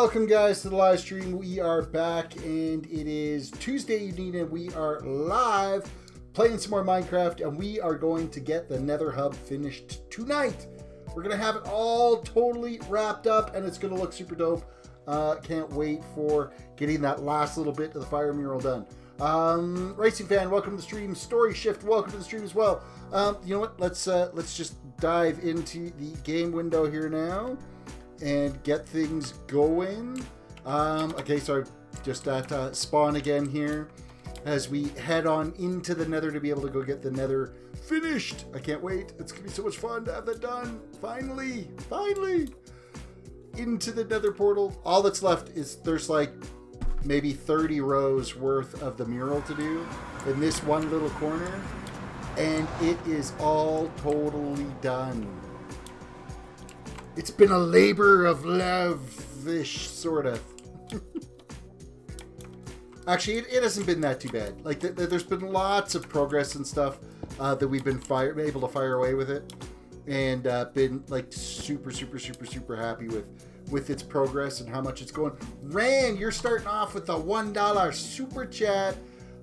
Welcome guys to the live stream. We are back and it is Tuesday evening and we are live playing some more Minecraft and we are going to get the Nether hub finished tonight. We're going to have it all totally wrapped up and it's going to look super dope. Can't wait for getting that last little bit of the fire mural done. Racing Fan, welcome to the stream. Story Shift, welcome to the stream as well. You know what? Let's just dive into the game window here now and get things going. Okay, so I'm just at spawn again here as we head on into the Nether to be able to go get the Nether finished. I can't wait. It's gonna be so much fun to have that done. Finally, into the Nether portal. All that's left is there's like maybe 30 rows worth of the mural to do in this one little corner, and it is all totally done. It's been a labor of love-ish, sort of. Actually, it hasn't been that too bad. Like, there's been lots of progress and stuff that we've been able to fire away with it. And been, like, super happy with its progress and how much it's going. Rand, you're starting off with the $1 super chat.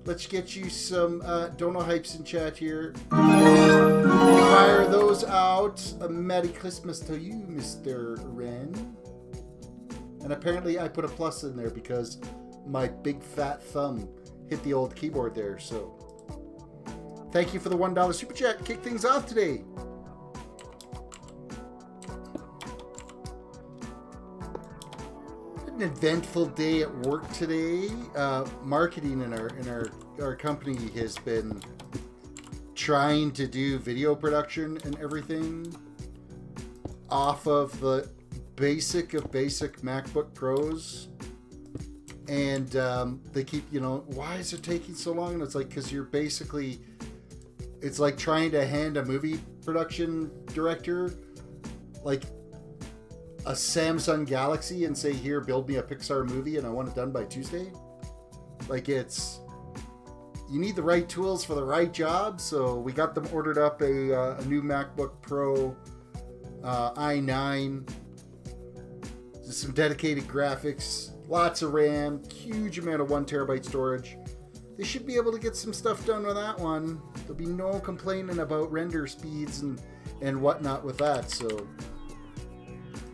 Let's get you some dono hypes in chat here. Fire those out. A Merry Christmas to you, Mr. Ren. And apparently I put a plus in there because my big fat thumb hit the old keyboard there. So thank you for the $1 super chat. Kick things off today. An eventful day at work today. Marketing in our company has been trying to do video production and everything off of the basic of basic MacBook Pros, and they keep, you know, why is it taking so long? And it's like, because you're basically, it's like trying to hand a movie production director like a Samsung Galaxy and say, here, build me a Pixar movie and I want it done by Tuesday. Like, it's, you need the right tools for the right job. So we got them ordered up a new MacBook Pro i9, just some dedicated graphics, lots of RAM, huge amount of 1 terabyte storage. They should be able to get some stuff done with that one. There'll be no complaining about render speeds and whatnot with that. So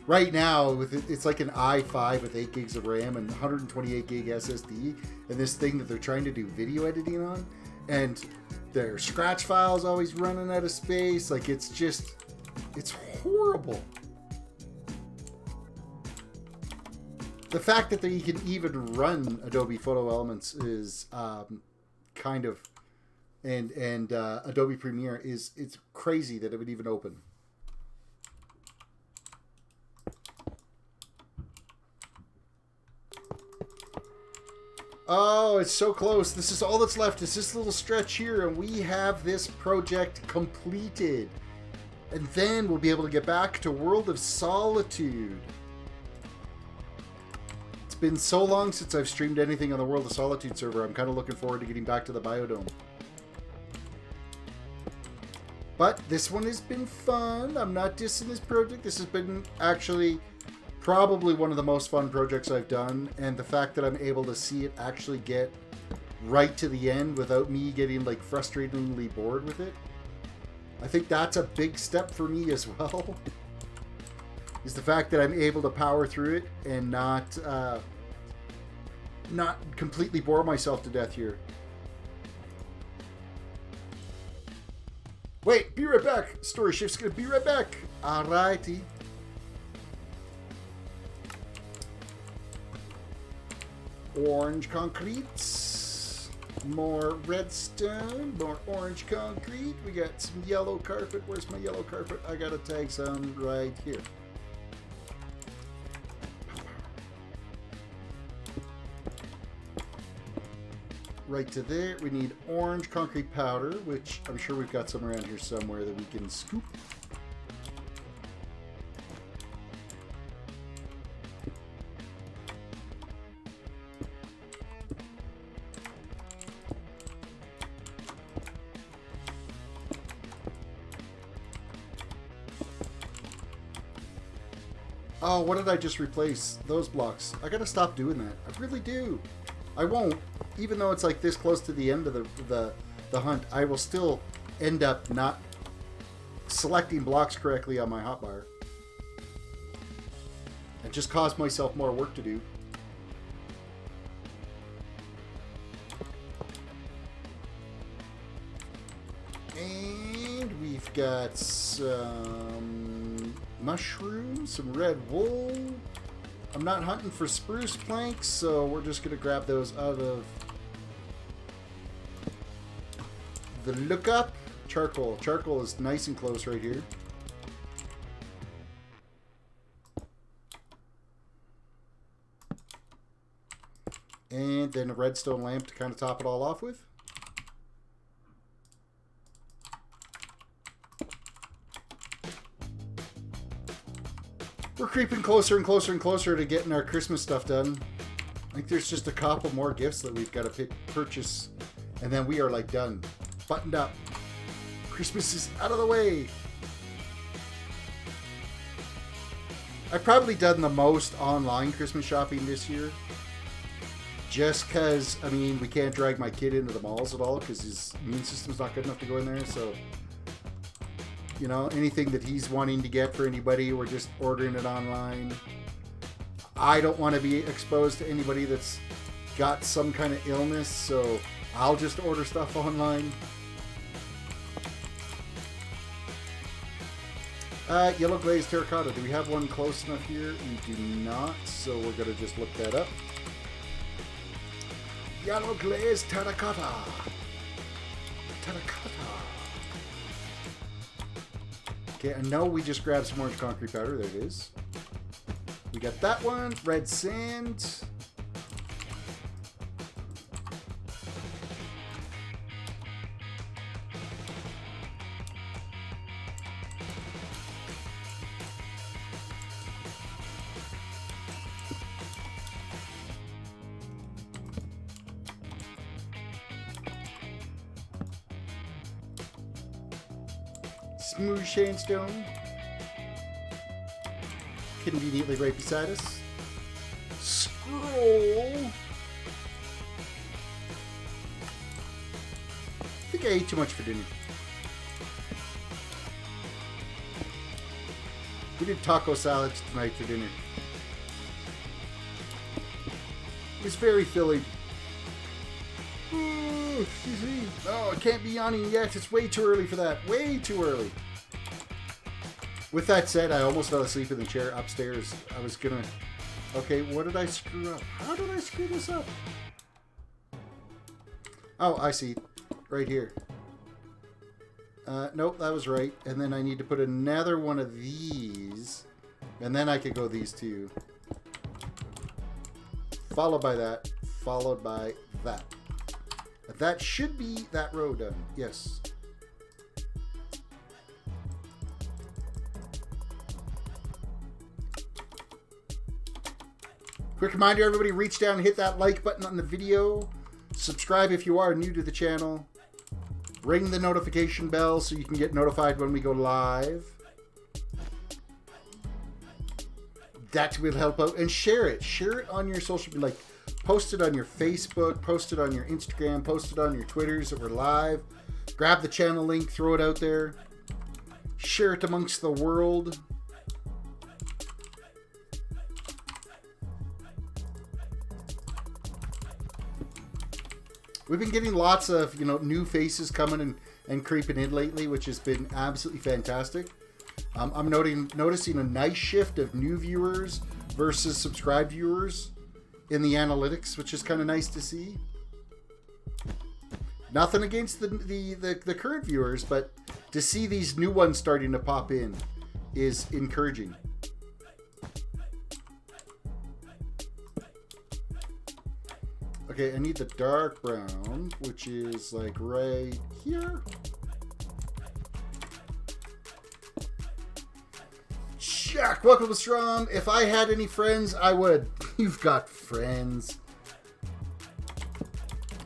right now, it's like an i5 with 8 gigs of RAM and 128 gig SSD, and this thing that they're trying to do video editing on, and their scratch files always running out of space. Like, it's just, it's horrible. The fact that you can even run Adobe Photo Elements is kind of, and Adobe Premiere it's crazy that it would even open. Oh, it's so close. This is all that's left. Is this little stretch here, and we have this project completed. And then we'll be able to get back to World of Solitude. It's been so long since I've streamed anything on the World of Solitude server. I'm kind of looking forward to getting back to the biodome. But this one has been fun. I'm not dissing this project. This has been actually probably one of the most fun projects I've done, and the fact that I'm able to see it actually get right to the end without me getting like frustratingly bored with it, I think that's a big step for me as well. Is the fact that I'm able to power through it and not completely bore myself to death here. Wait, be right back. Story Shift's gonna be right back. Alrighty. Orange concrete, more redstone, more orange concrete. We got some yellow carpet. Where's my yellow carpet? I gotta tag some right here. Right to there. We need orange concrete powder, which I'm sure we've got some around here somewhere that we can scoop. Oh, what did I just replace? Those blocks. I gotta stop doing that. I really do. I won't. Even though it's like this close to the end of the hunt, I will still end up not selecting blocks correctly on my hotbar. And just cause myself more work to do. And we've got some mushrooms, some red wool. I'm not hunting for spruce planks, so we're just going to grab those out of the lookup. Charcoal. Charcoal is nice and close right here. And then a redstone lamp to kind of top it all off with. We're creeping closer and closer and closer to getting our Christmas stuff done. I think there's just a couple more gifts that we've got to purchase. And then we are like done. Buttoned up. Christmas is out of the way. I've probably done the most online Christmas shopping this year. Just because, I mean, we can't drag my kid into the malls at all because his immune system's not good enough to go in there. So, you know, anything that he's wanting to get for anybody, we're just ordering it online. I don't want to be exposed to anybody that's got some kind of illness, so I'll just order stuff online. Yellow Glaze Terracotta. Do we have one close enough here? We do not, so we're going to just look that up. Yellow Glaze Terracotta. Terracotta. Okay, I know we just grabbed some orange concrete powder. There it is. We got that one. Red sand. Smooth sandstone. Conveniently right beside us. Scroll. I think I ate too much for dinner. We did taco salads tonight for dinner. It was very filling. Oh, excuse me. Oh, it can't be yawning yet. It's way too early for that. Way too early. With that said, I almost fell asleep in the chair upstairs. I was gonna... Okay, what did I screw up? How did I screw this up? Oh, I see. Right here. Nope, that was right. And then I need to put another one of these. And then I could go these two. Followed by that. Followed by that. That should be that row done. Yes. Quick reminder, everybody, reach down and hit that like button on the video. Subscribe if you are new to the channel. Ring the notification bell so you can get notified when we go live. That will help out. And share it. Share it on your social media. Like, post it on your Facebook, post it on your Instagram, post it on your Twitters that we're live. Grab the channel link, throw it out there. Share it amongst the world. We've been getting lots of, you know, new faces coming and creeping in lately, which has been absolutely fantastic. I'm noticing a nice shift of new viewers versus subscribed viewers in the analytics, which is kind of nice to see. Nothing against the current viewers, but to see these new ones starting to pop in is encouraging. Okay, I need the dark brown, which is like right here. Jack, welcome to Strom. If I had any friends, I would. You've got friends.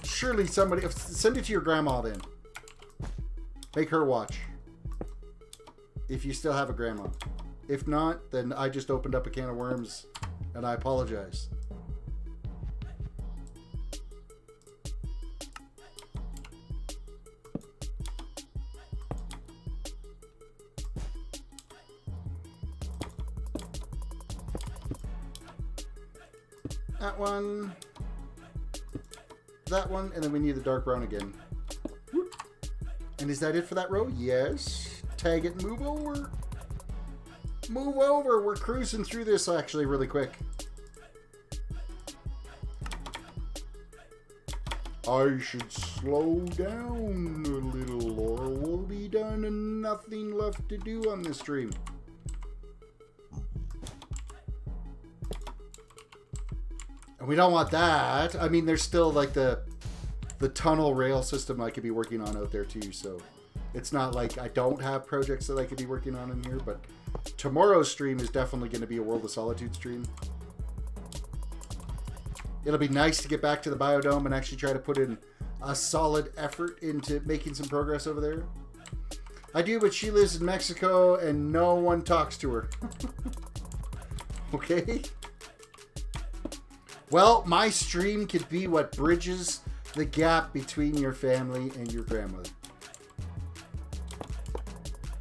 Surely somebody... Send it to your grandma then. Make her watch. If you still have a grandma. If not, then I just opened up a can of worms, and I apologize. That one, and then we need the dark brown again. Whoop. And is that it for that row? Yes. Tag it and move over. Move over. We're cruising through this actually really quick. I should slow down a little or we'll be done and nothing left to do on this stream. And we don't want that. I mean, there's still like the tunnel rail system I could be working on out there too. So it's not like I don't have projects that I could be working on in here. But tomorrow's stream is definitely going to be a World of Solitude stream. It'll be nice to get back to the biodome and actually try to put in a solid effort into making some progress over there. I do, but she lives in Mexico and no one talks to her. Okay? Well, my stream could be what bridges the gap between your family and your grandmother.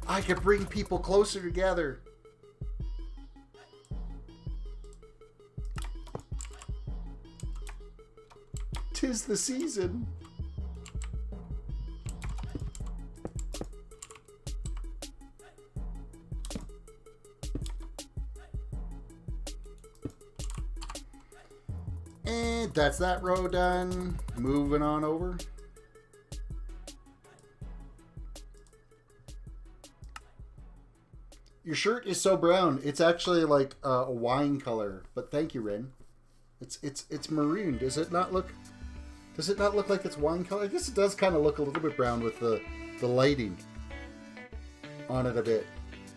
I could bring people closer together. Tis the season. And that's that row done. Moving on over. Your shirt is so brown. It's actually like a wine color. But thank you, Ren. It's maroon. Does it not look like it's wine color? I guess it does kind of look a little bit brown with the lighting on it a bit.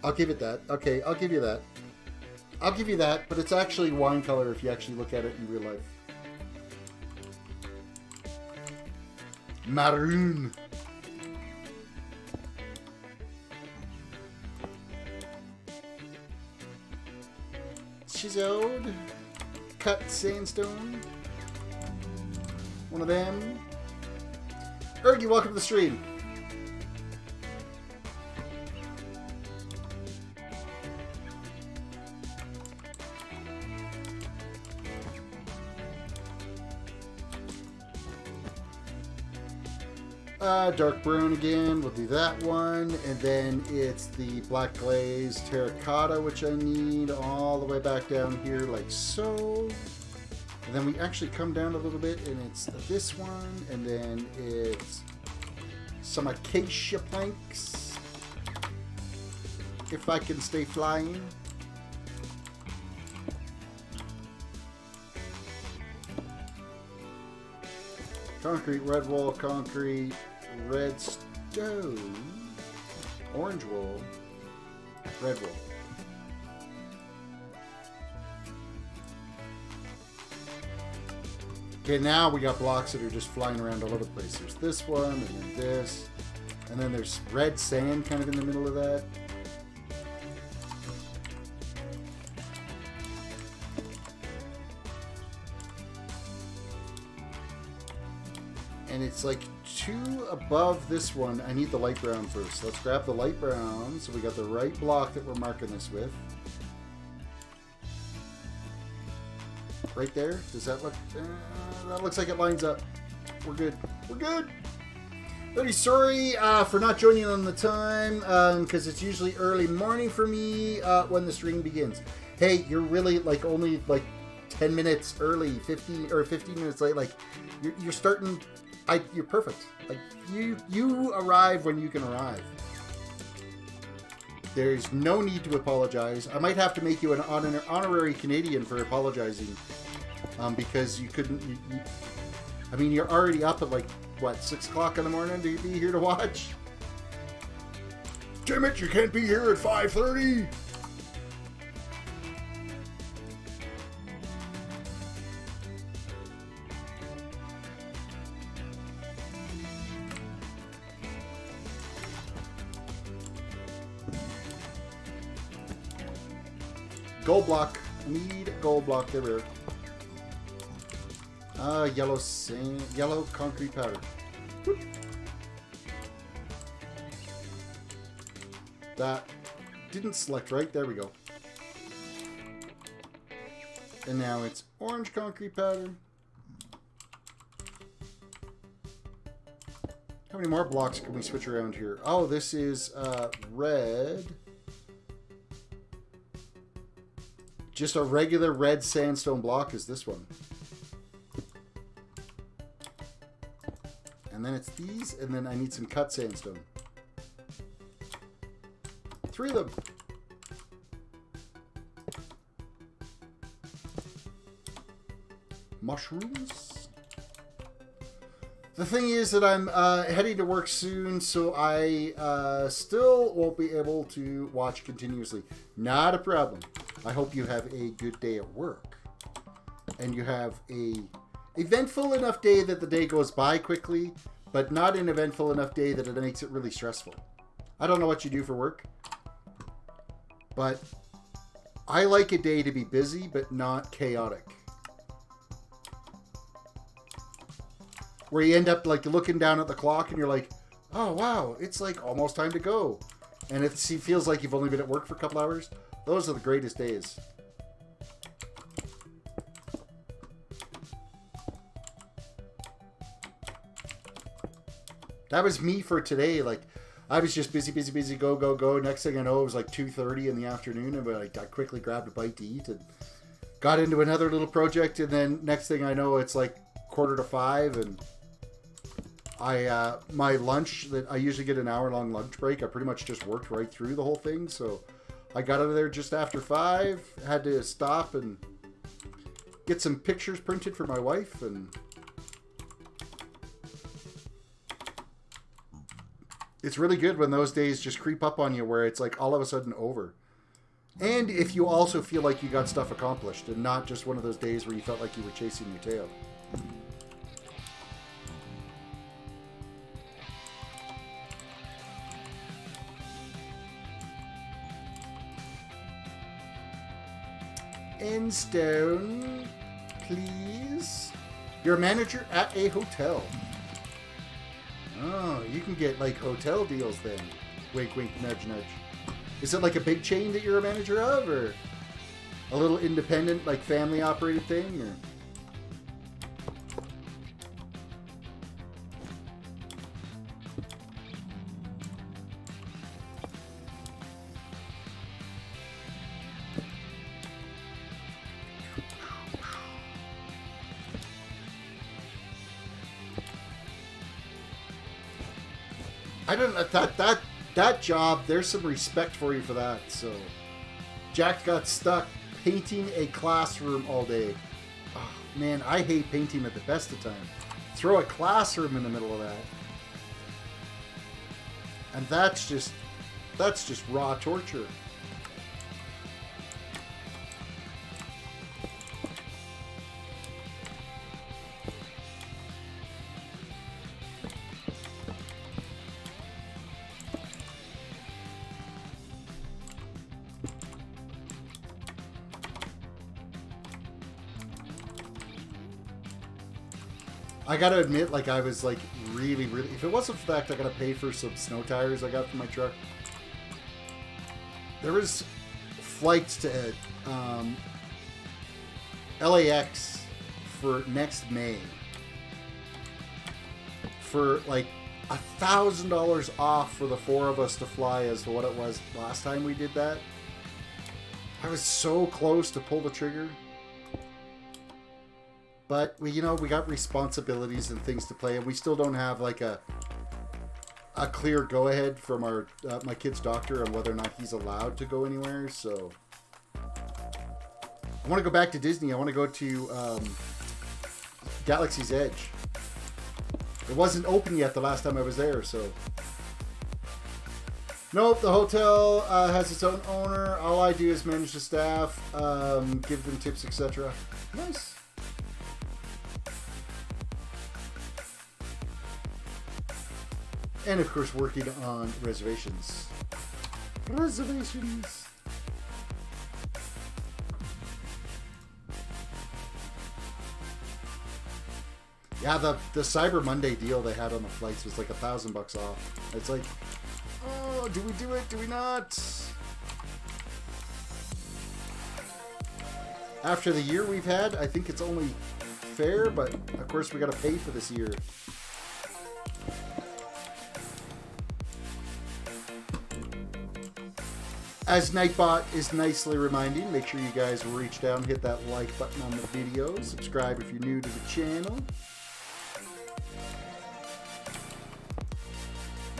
I'll give it that. Okay, I'll give you that. I'll give you that, but it's actually wine color if you actually look at it in real life. Maroon. Chiseled. Cut sandstone. One of them. Ergy, welcome to the stream. Dark brown again. We'll do that one. And then it's the black glaze terracotta, which I need all the way back down here like so. And then we actually come down a little bit and it's this one. And then it's some acacia planks. If I can stay flying. Concrete, red wool, concrete, red stone, orange wool, red wool. Okay, now we got blocks that are just flying around all over the place. There's this one, and then this, and then there's red sand kind of in the middle of that. And it's like 2 above this one. I need the light brown first. Let's grab the light brown. So we got the right block that we're marking this with. Right there. Does that look... that looks like it lines up. We're good. We're good. Very sorry for not joining on the time. Because it's usually early morning for me when the stream begins. Hey, you're really like only like 10 minutes early. 15 minutes late. Like you're starting... you're perfect. Like you arrive when you can arrive. There's no need to apologize. I might have to make you an honorary Canadian for apologizing, because you couldn't. I mean, you're already up at like what 6 o'clock in the morning to be here to watch. Damn it! You can't be here at 5:30. Gold block. Need gold block. There we are. Yellow sand, yellow concrete powder. Whoop. That didn't select right. There we go. And now it's orange concrete powder. How many more blocks can we switch around here? Oh, this is red. Just a regular red sandstone block is this one. And then it's these, and then I need some cut sandstone. 3 of them. Mushrooms. The thing is that I'm heading to work soon, so I still won't be able to watch continuously. Not a problem. I hope you have a good day at work. And you have a eventful enough day that the day goes by quickly, but not an eventful enough day that it makes it really stressful. I don't know what you do for work, but I like a day to be busy, but not chaotic. Where you end up like looking down at the clock and you're like, oh wow, it's like almost time to go. And it feels like you've only been at work for a couple hours. Those are the greatest days. That was me for today. Like, I was just busy, go, go, go. Next thing I know, it was like 2:30 in the afternoon, and I quickly grabbed a bite to eat and got into another little project. And then next thing I know, it's like 4:45, and my lunch that I usually get an hour-long lunch break, I pretty much just worked right through the whole thing. So I got out of there just after 5. Had to stop and get some pictures printed for my wife, and it's really good when those days just creep up on you where it's like all of a sudden over. And if you also feel like you got stuff accomplished and not just one of those days where you felt like you were chasing your tail. End stone, please. You're a manager at a hotel. Oh, you can get like hotel deals then. Wink, wink, nudge, nudge. Is it like a big chain that you're a manager of, or a little independent, like family operated thing, or? I don't know, that job, there's some respect for you for that. So Jack got stuck painting a classroom all day. Oh, man, I hate painting at the best of times. Throw a classroom in the middle of that. And that's just raw torture. I gotta admit, like, I was like really, if it wasn't for the fact I gotta pay for some snow tires I got for my truck, there was flights to LAX for next May for like $1,000 off for the 4 of us to fly as to what it was last time we did that. I was so close to pull the trigger. But we got responsibilities and things to play, and we still don't have like a clear go-ahead from our my kid's doctor on whether or not he's allowed to go anywhere. So I want to go back to Disney. I want to go to Galaxy's Edge. It wasn't open yet the last time I was there, so. Nope, the hotel has its own owner. All I do is manage the staff, give them tips, etc. Nice. And of course, working on reservations. Reservations. Yeah, the Cyber Monday deal they had on the flights was like $1,000 off. It's like, oh, do we do it? Do we not? After the year we've had, I think it's only fair, but of course we got to pay for this year. As Nightbot is nicely reminding, make sure you guys reach down, hit that like button on the video, subscribe if you're new to the channel.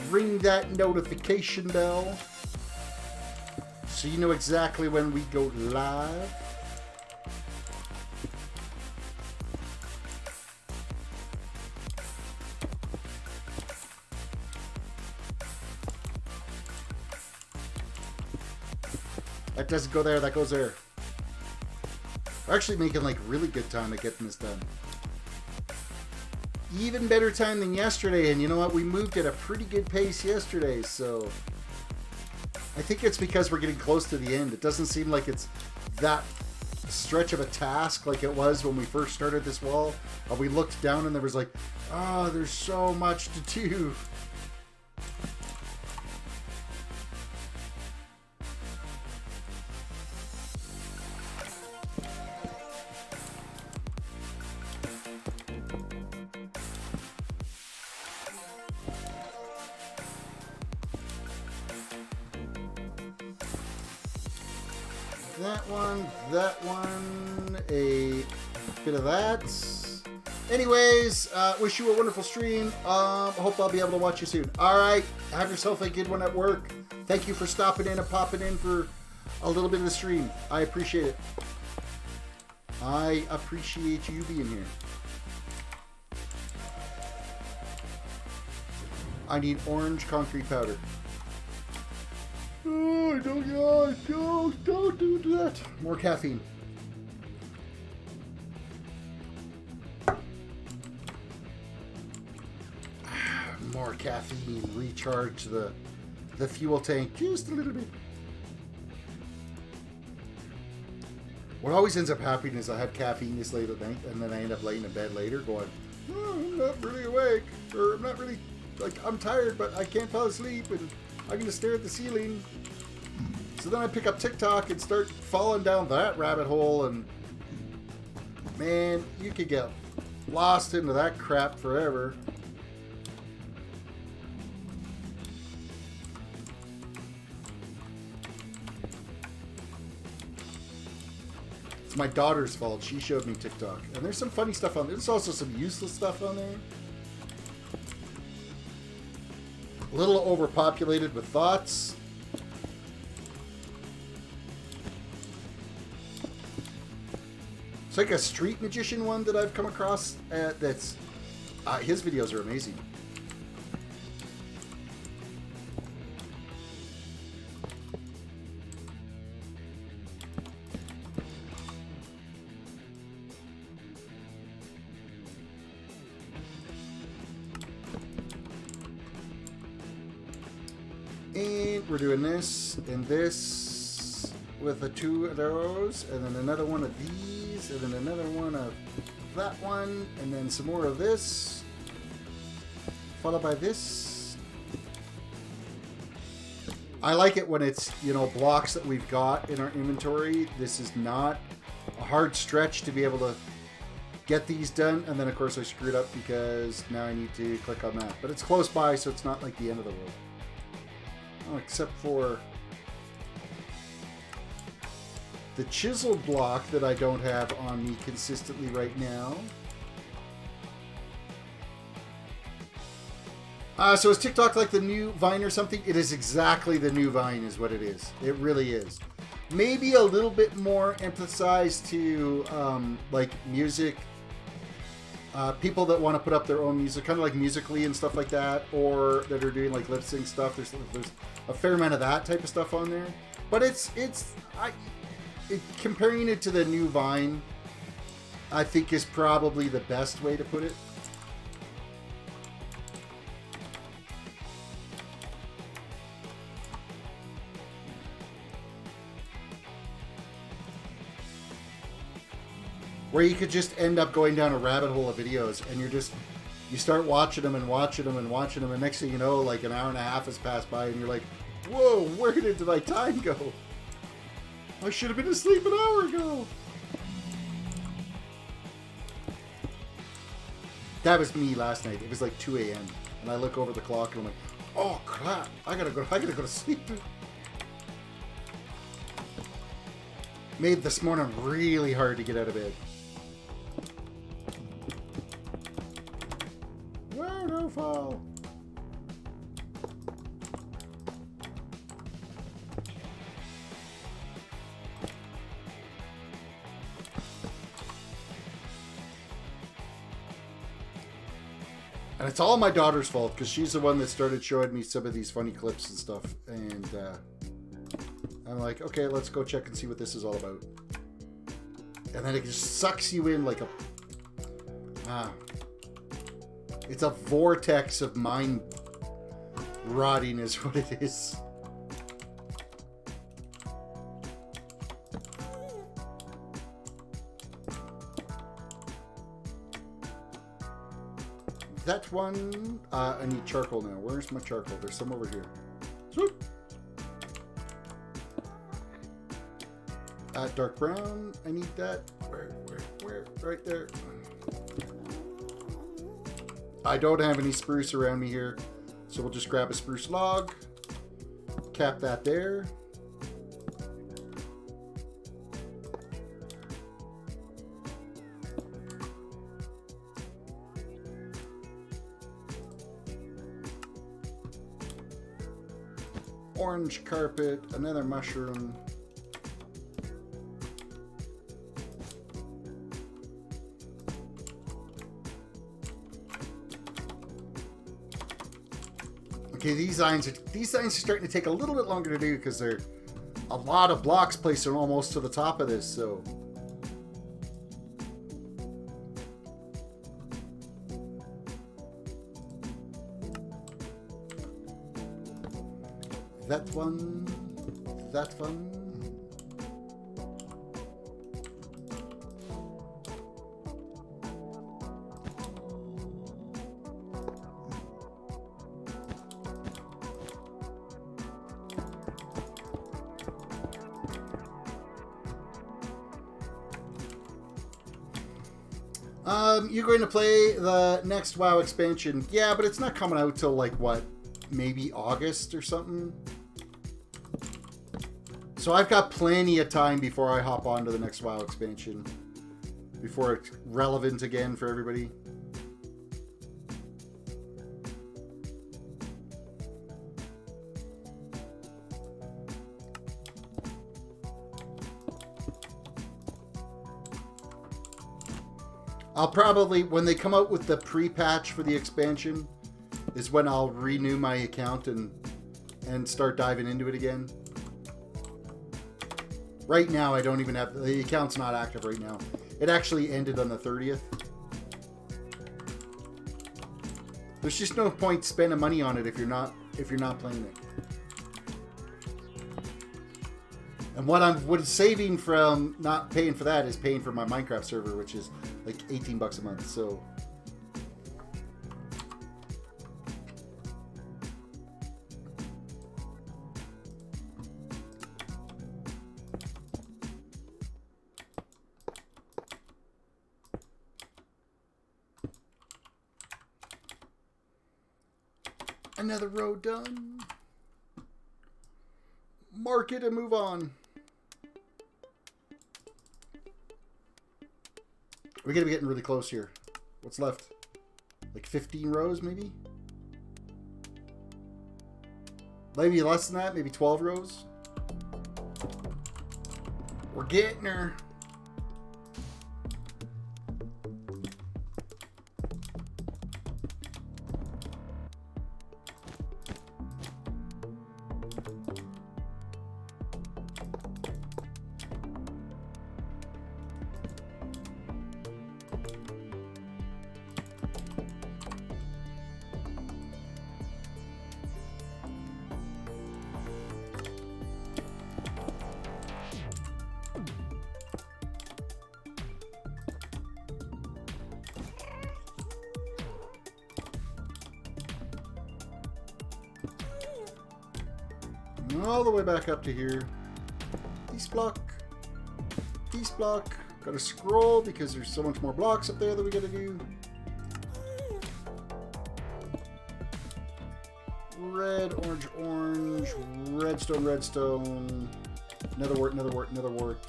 Ring that notification bell so you know exactly when we go live. That doesn't go there, that goes there. We're actually making like really good time at getting this done. Even better time than yesterday, and you know what? We moved at a pretty good pace yesterday, so I think it's because we're getting close to the end. It doesn't seem like it's that stretch of a task like it was when we first started this wall. We looked down and there was like, oh, there's so much to do. That one, a bit of that. Anyways, wish you a wonderful stream. Hope I'll be able to watch you soon. Alright, have yourself a good one at work. Thank you for stopping in and popping in for a little bit of the stream. I appreciate it. I appreciate you being here. I need orange concrete powder. Oh, don't do that. More caffeine. More caffeine. Recharge the fuel tank just a little bit. What always ends up happening is I have caffeine this late at night, and then I end up laying in bed later going, oh, I'm not really awake, or I'm not really, like, I'm tired, but I can't fall asleep, and I'm going to stare at the ceiling. So then I pick up TikTok and start falling down that rabbit hole, and man, you could get lost into that crap forever. It's my daughter's fault. She showed me TikTok. And there's some funny stuff on there. There's also some useless stuff on there. A little overpopulated with thoughts. It's like a street magician one that I've come across. That's his videos are amazing. And we're doing this and this with two of those, and then another one of these, and then another one of that one, and then some more of this, followed by this. I like it when it's, you know, blocks that we've got in our inventory. This is not a hard stretch to be able to get these done, and then of course I screwed up because now I need to click on that. But it's close by, so it's not like the end of the world. Oh, except for the chisel block that I don't have on me consistently right now. So is TikTok like the new Vine or something? It is exactly the new Vine is what it is. It really is. Maybe a little bit more emphasized to like music. People that want to put up their own music, kind of like Musically and stuff like that, or that are doing like lip sync stuff. There's a fair amount of that type of stuff on there. But comparing it to the new Vine, I think is probably the best way to put it. where you could just end up going down a rabbit hole of videos, and you start watching them and watching them and watching them, and next thing you know, like an hour and a half has passed by, and you're like, whoa, where did my time go? I should have been asleep an hour ago. That was me last night. It was like 2 a.m. and I look over the clock and I'm like, oh crap, I gotta go to sleep. Made this morning really hard to get out of bed. Whoa, no fall. And it's all my daughter's fault, because she's the one that started showing me some of these funny clips and stuff. And I'm like, okay, let's go check and see what this is all about. And then it just sucks you in like a... it's a vortex of mind rotting is what it is. That one, I need charcoal now. Where's my charcoal? There's some over here. Swoop. Dark brown, I need that. Where? Right there. I don't have any spruce around me here, so we'll just grab a spruce log, cap that there. Orange carpet, another mushroom. Okay, these signs are starting to take a little bit longer to do because they're a lot of blocks placed almost to the top of this, so. That one. You're going to play the next WoW expansion. Yeah, but it's not coming out till like what? Maybe August or something? So I've got plenty of time before I hop on to the next WoW expansion. Before it's relevant again for everybody. I'll probably, when they come out with the pre-patch for the expansion, is when I'll renew my account and start diving into it again. Right now, I don't even have... The account's not active right now. It actually ended on the 30th. There's just no point spending money on it if you're not playing it. And what I'm saving from not paying for that is paying for my Minecraft server, which is like 18 bucks a month. So... Another road done. Mark it and move on. We're gonna be getting really close here. What's left? Like 15 rows, maybe? Maybe less than that, maybe 12 rows. We're getting her. all the way back up to here. East block. East block. Gotta scroll because there's so much more blocks up there that we gotta do. Red, orange, orange. Redstone, redstone. Nether wart, nether wart, nether wart.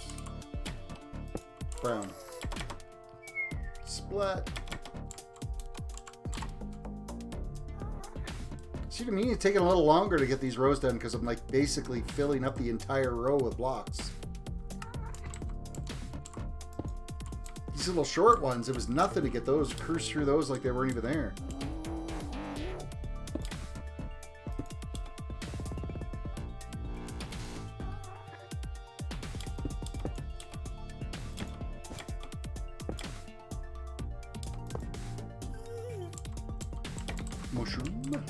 Brown. Splat. See, to me, it's taking a little longer to get these rows done because I'm like basically filling up the entire row with blocks. These little short ones, it was nothing to get those, cruise through those like they weren't even there. Mushroom.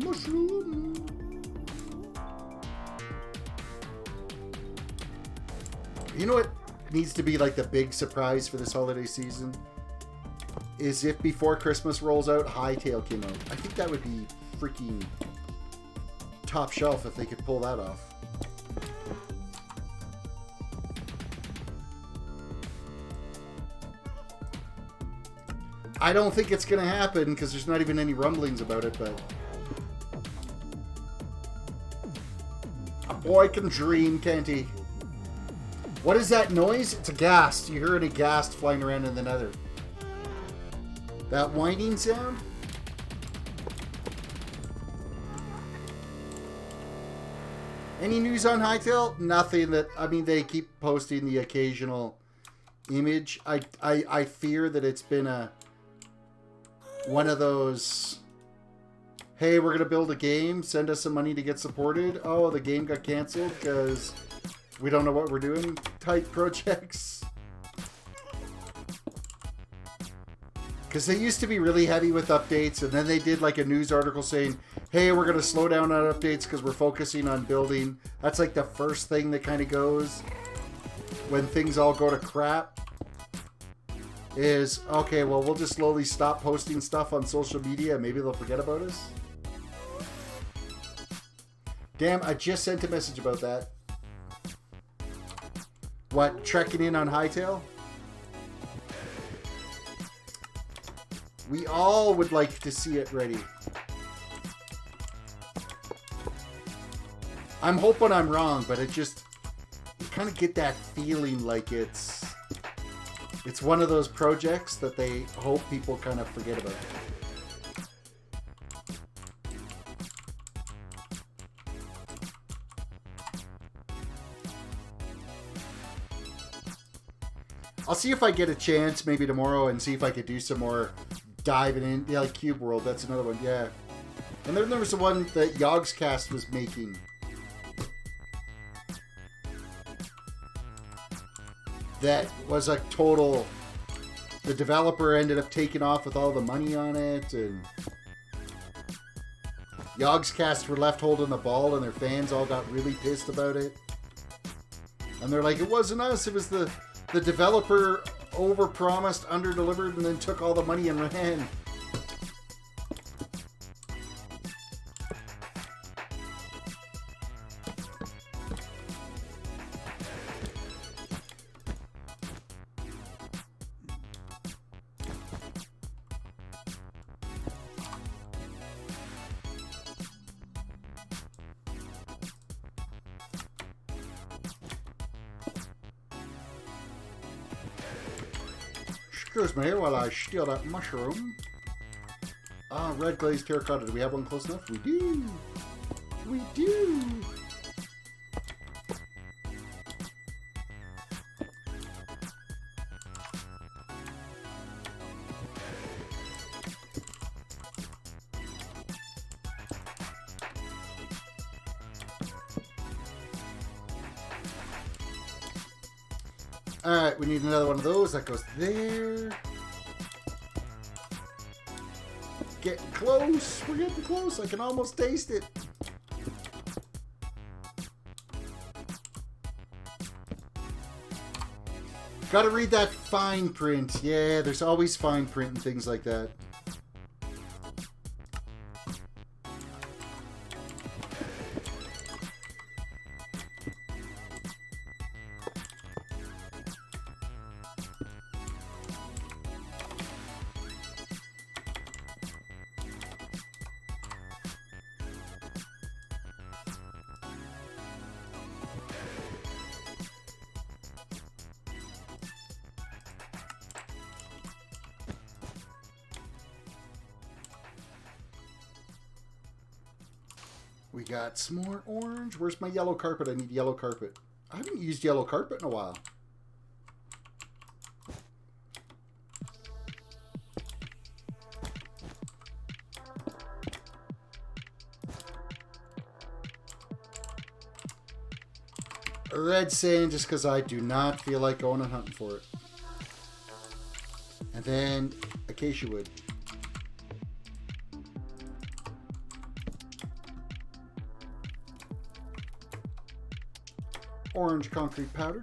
Mushroom. You know what needs to be like the big surprise for this holiday season? Is if before Christmas rolls out, Hightail came out. I think that would be freaking top shelf if they could pull that off. I don't think it's going to happen because there's not even any rumblings about it, but a boy can dream, can't he? What is that noise? It's a ghast. You hear any ghast flying around in the nether? That whining sound? Any news on Hightail? Nothing that, I mean, they keep posting the occasional image. I fear that it's been one of those, hey, we're going to build a game, send us some money to get supported. Oh, the game got canceled because we don't know what we're doing type projects. Because they used to be really heavy with updates, and then they did like a news article saying, hey, we're going to slow down on updates because we're focusing on building. That's like the first thing that kind of goes when things all go to crap. Is, okay, well, we'll just slowly stop posting stuff on social media. Maybe they'll forget about us. Damn, I just sent a message about that. What, trekking in on Hightail? We all would like to see it ready. I'm hoping I'm wrong, but you kind of get that feeling like it's one of those projects that they hope people kind of forget about. I'll see if I get a chance maybe tomorrow and see if I could do some more diving in. Yeah, like Cube World, that's another one, yeah. And then there was the one that Yogscast was making. That was a total... The developer ended up taking off with all the money on it, and Yogscast were left holding the ball, and their fans all got really pissed about it. And they're like, it wasn't us, it was the developer overpromised, underdelivered, and then took all the money and ran. Excuse me while I steal that mushroom. Ah, red glaze terracotta. Do we have one close enough? We do. We do. Alright, we need another one of those. That goes there. Getting close. We're getting close. I can almost taste it. Gotta read that fine print. Yeah, there's always fine print and things like that. We got some more orange. Where's my yellow carpet? I need yellow carpet. I haven't used yellow carpet in a while. Red sand, just because I do not feel like going and hunting for it. And then acacia wood. Orange concrete powder.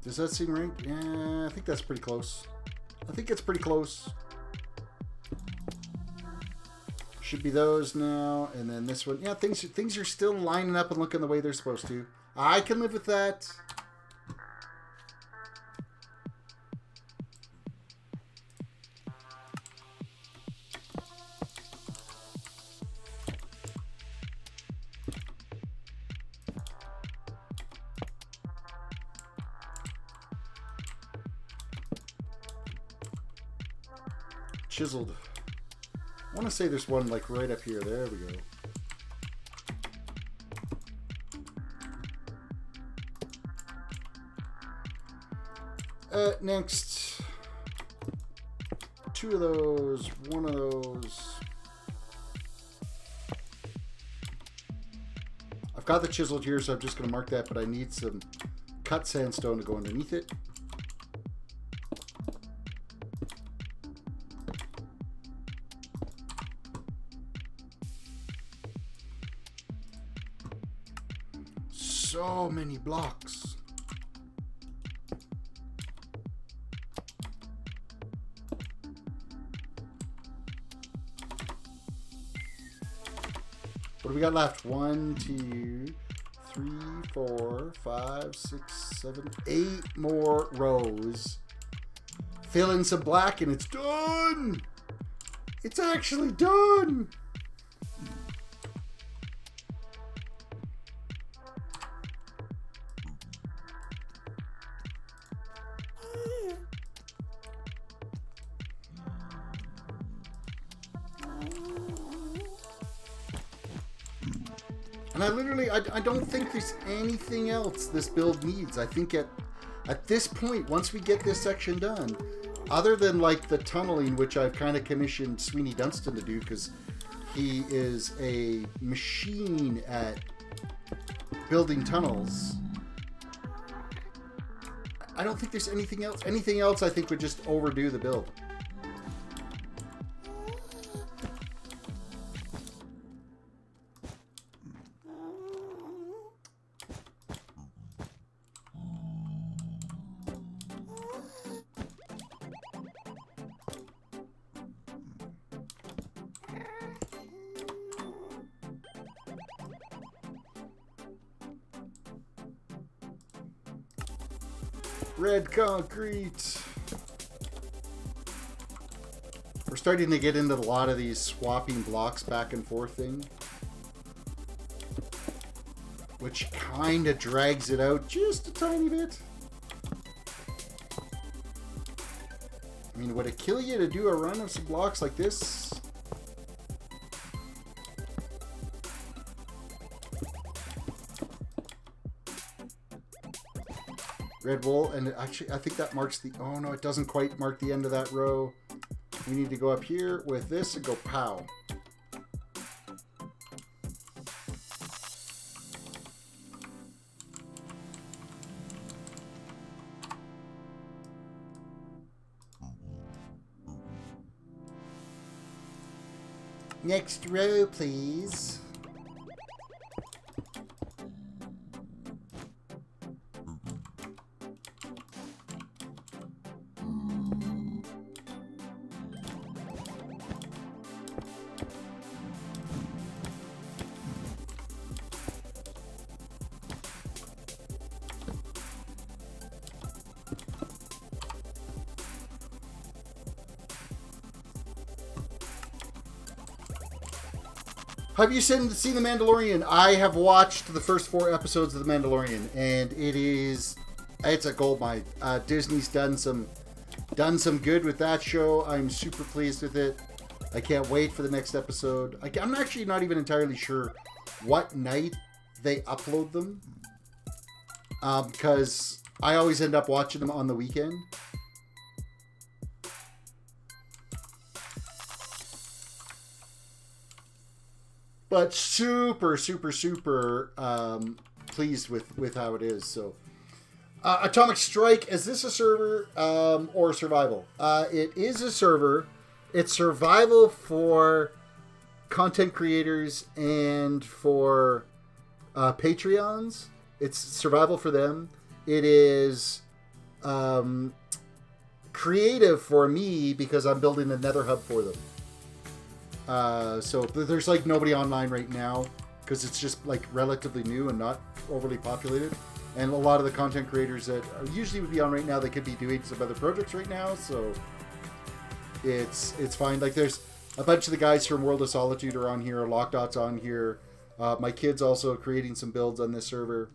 Does that seem right? Yeah, I think that's pretty close. I think it's pretty close. Should be those now, and then this one. Yeah, things are still lining up and looking the way they're supposed to. I can live with that. Chiseled. I want to say there's one like right up here. There we go. Next, 2 of those, 1 of those. I've got the chiseled here, so I'm just going to mark that, but I need some cut sandstone to go underneath it. So many blocks. What do we got left? 1, 2, 3, 4, 5, 6, 7, 8 more rows. Fill in some black and it's done. It's actually done. And I don't think there's anything else this build needs. I think at this point, once we get this section done, other than like the tunneling, which I've kind of commissioned Sweeney Dunstan to do because he is a machine at building tunnels, I don't think there's anything else. Anything else I think would just overdo the build. Red concrete. We're starting to get into a lot of these swapping blocks back and forth thing, which kind of drags it out just a tiny bit. I mean, would it kill you to do a run of some blocks like this? Red wool, and actually I think that marks the, oh no, it doesn't quite mark the end of that row. We need to go up here with this and go pow. Next row, please. Have you seen The Mandalorian? I have watched the first 4 episodes of The Mandalorian, and it is It's a gold mine. Disney's done some good with that show. I'm super pleased with it. I can't wait for the next episode. I'm actually not even entirely sure what night they upload them, because I always end up watching them on the weekend. But super pleased with how it is. So, Atomic Strike, is this a server or survival? It is a server. It's survival for content creators and for Patreons. It's survival for them. It is creative for me because I'm building a Nether hub for them. So there's like nobody online right now because it's just like relatively new and not overly populated. And a lot of the content creators that usually would be on right now, they could be doing some other projects right now. So it's fine. Like there's a bunch of the guys from World of Solitude are on here. Lockdot's on here. My kid's also creating some builds on this server.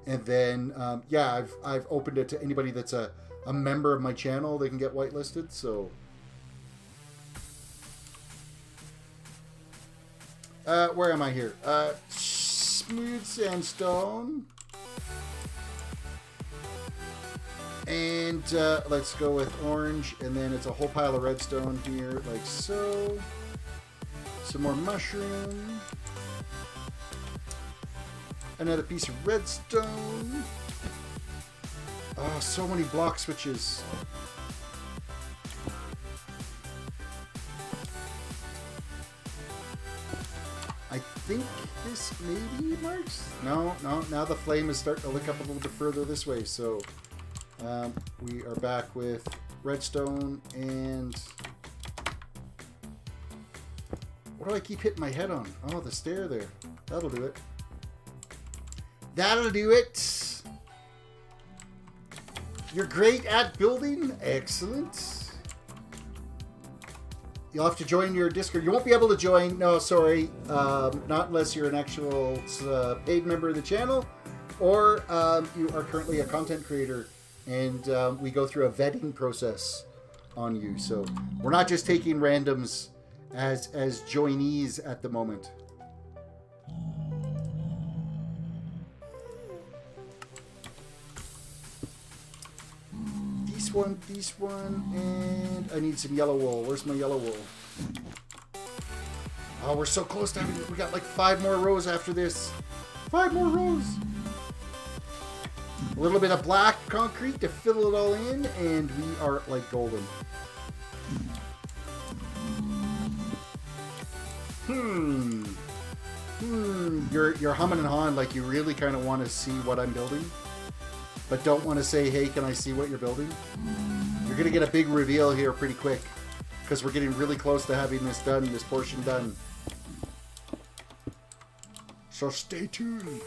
And then, yeah, I've opened it to anybody that's a member of my channel. They can get whitelisted. So where am I here? Smooth sandstone. And let's go with orange. And then it's a whole pile of redstone here, like so. Some more mushroom. Another piece of redstone. Oh, so many block switches. I think this maybe marks? No, now the flame is starting to look up a little bit further this way, so we are back with redstone and... What do I keep hitting my head on? Oh, the stair there. That'll do it. That'll do it. You're great at building. Excellent. You'll have to join your Discord. You won't be able to join. No, sorry. Not unless you're an actual paid member of the channel or you are currently a content creator and we go through a vetting process on you. So we're not just taking randoms as joinees at the moment. This one, and I need some yellow wool. Where's my yellow wool? Oh, we're so close to having it. We got like 5 more rows after this. 5 more rows. A little bit of black concrete to fill it all in, and we are like golden. You're humming and hawing like you really kind of want to see what I'm building, but don't want to say, hey, can I see what you're building? You're going to get a big reveal here pretty quick because we're getting really close to having this done, this portion done. So stay tuned.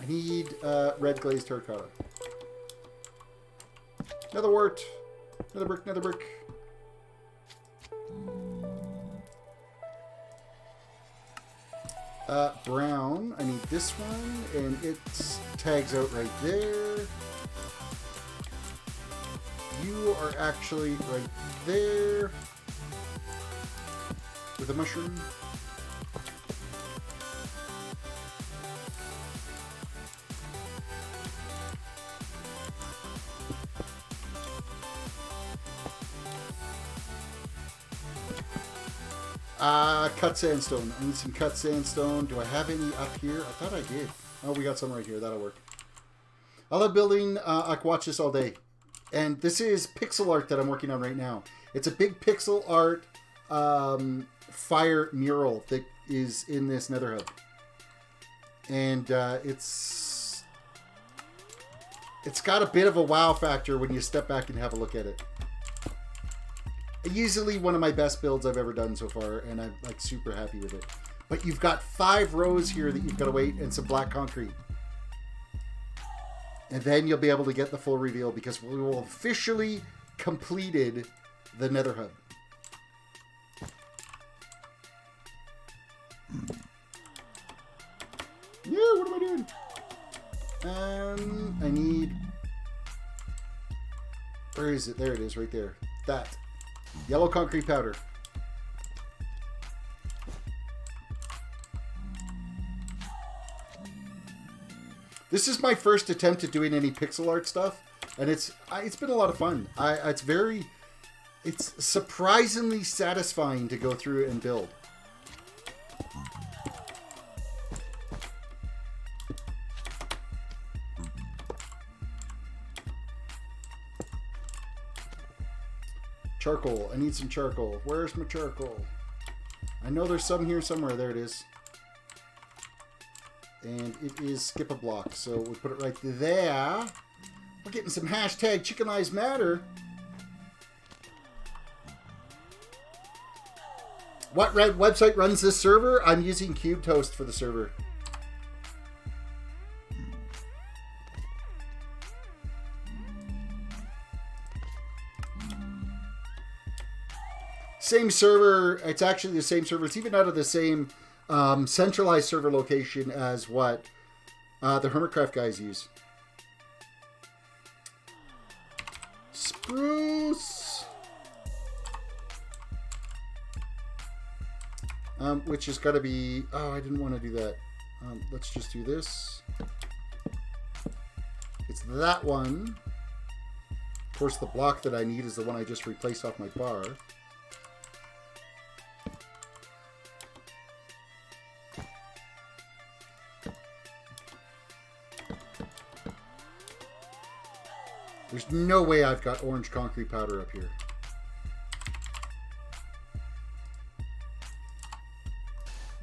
I need red Glaze Terracotta. Another wart. Another brick, another brick. Brown. I need this one, and it tags out right there. You are actually right there with a mushroom. Cut sandstone. I need some cut sandstone. Do I have any up here? I thought I did. Oh, we got some right here. That'll work. I love building. I can watch this all day. And this is pixel art that I'm working on right now. It's a big pixel art fire mural that is in this Nether hub. And it's got a bit of a wow factor when you step back and have a look at it. Easily one of my best builds I've ever done so far, and I'm like super happy with it. But you've got 5 rows here that you've got to wait and some black concrete. And then you'll be able to get the full reveal because we will have officially completed the Nether hub. Yeah, what am I doing? I need... Where is it? There it is, right there. That. Yellow concrete powder. This is my first attempt at doing any pixel art stuff, and it's been a lot of fun. It's surprisingly satisfying to go through and build. Charcoal. I need some charcoal. Where's my charcoal? I know there's some here somewhere. There it is. And it is skip a block. So we put it right there. We're getting some hashtag Chicken Lives Matter. What website runs this server? I'm using Cube Toast for the server. Same server. It's actually the same server. It's even out of the same centralized server location as what the Hermitcraft guys use. Spruce. Which is got to be... Oh, I didn't want to do that. Let's just do this. It's that one. Of course, the block that I need is the one I just replaced off my bar. There's no way I've got orange concrete powder up here.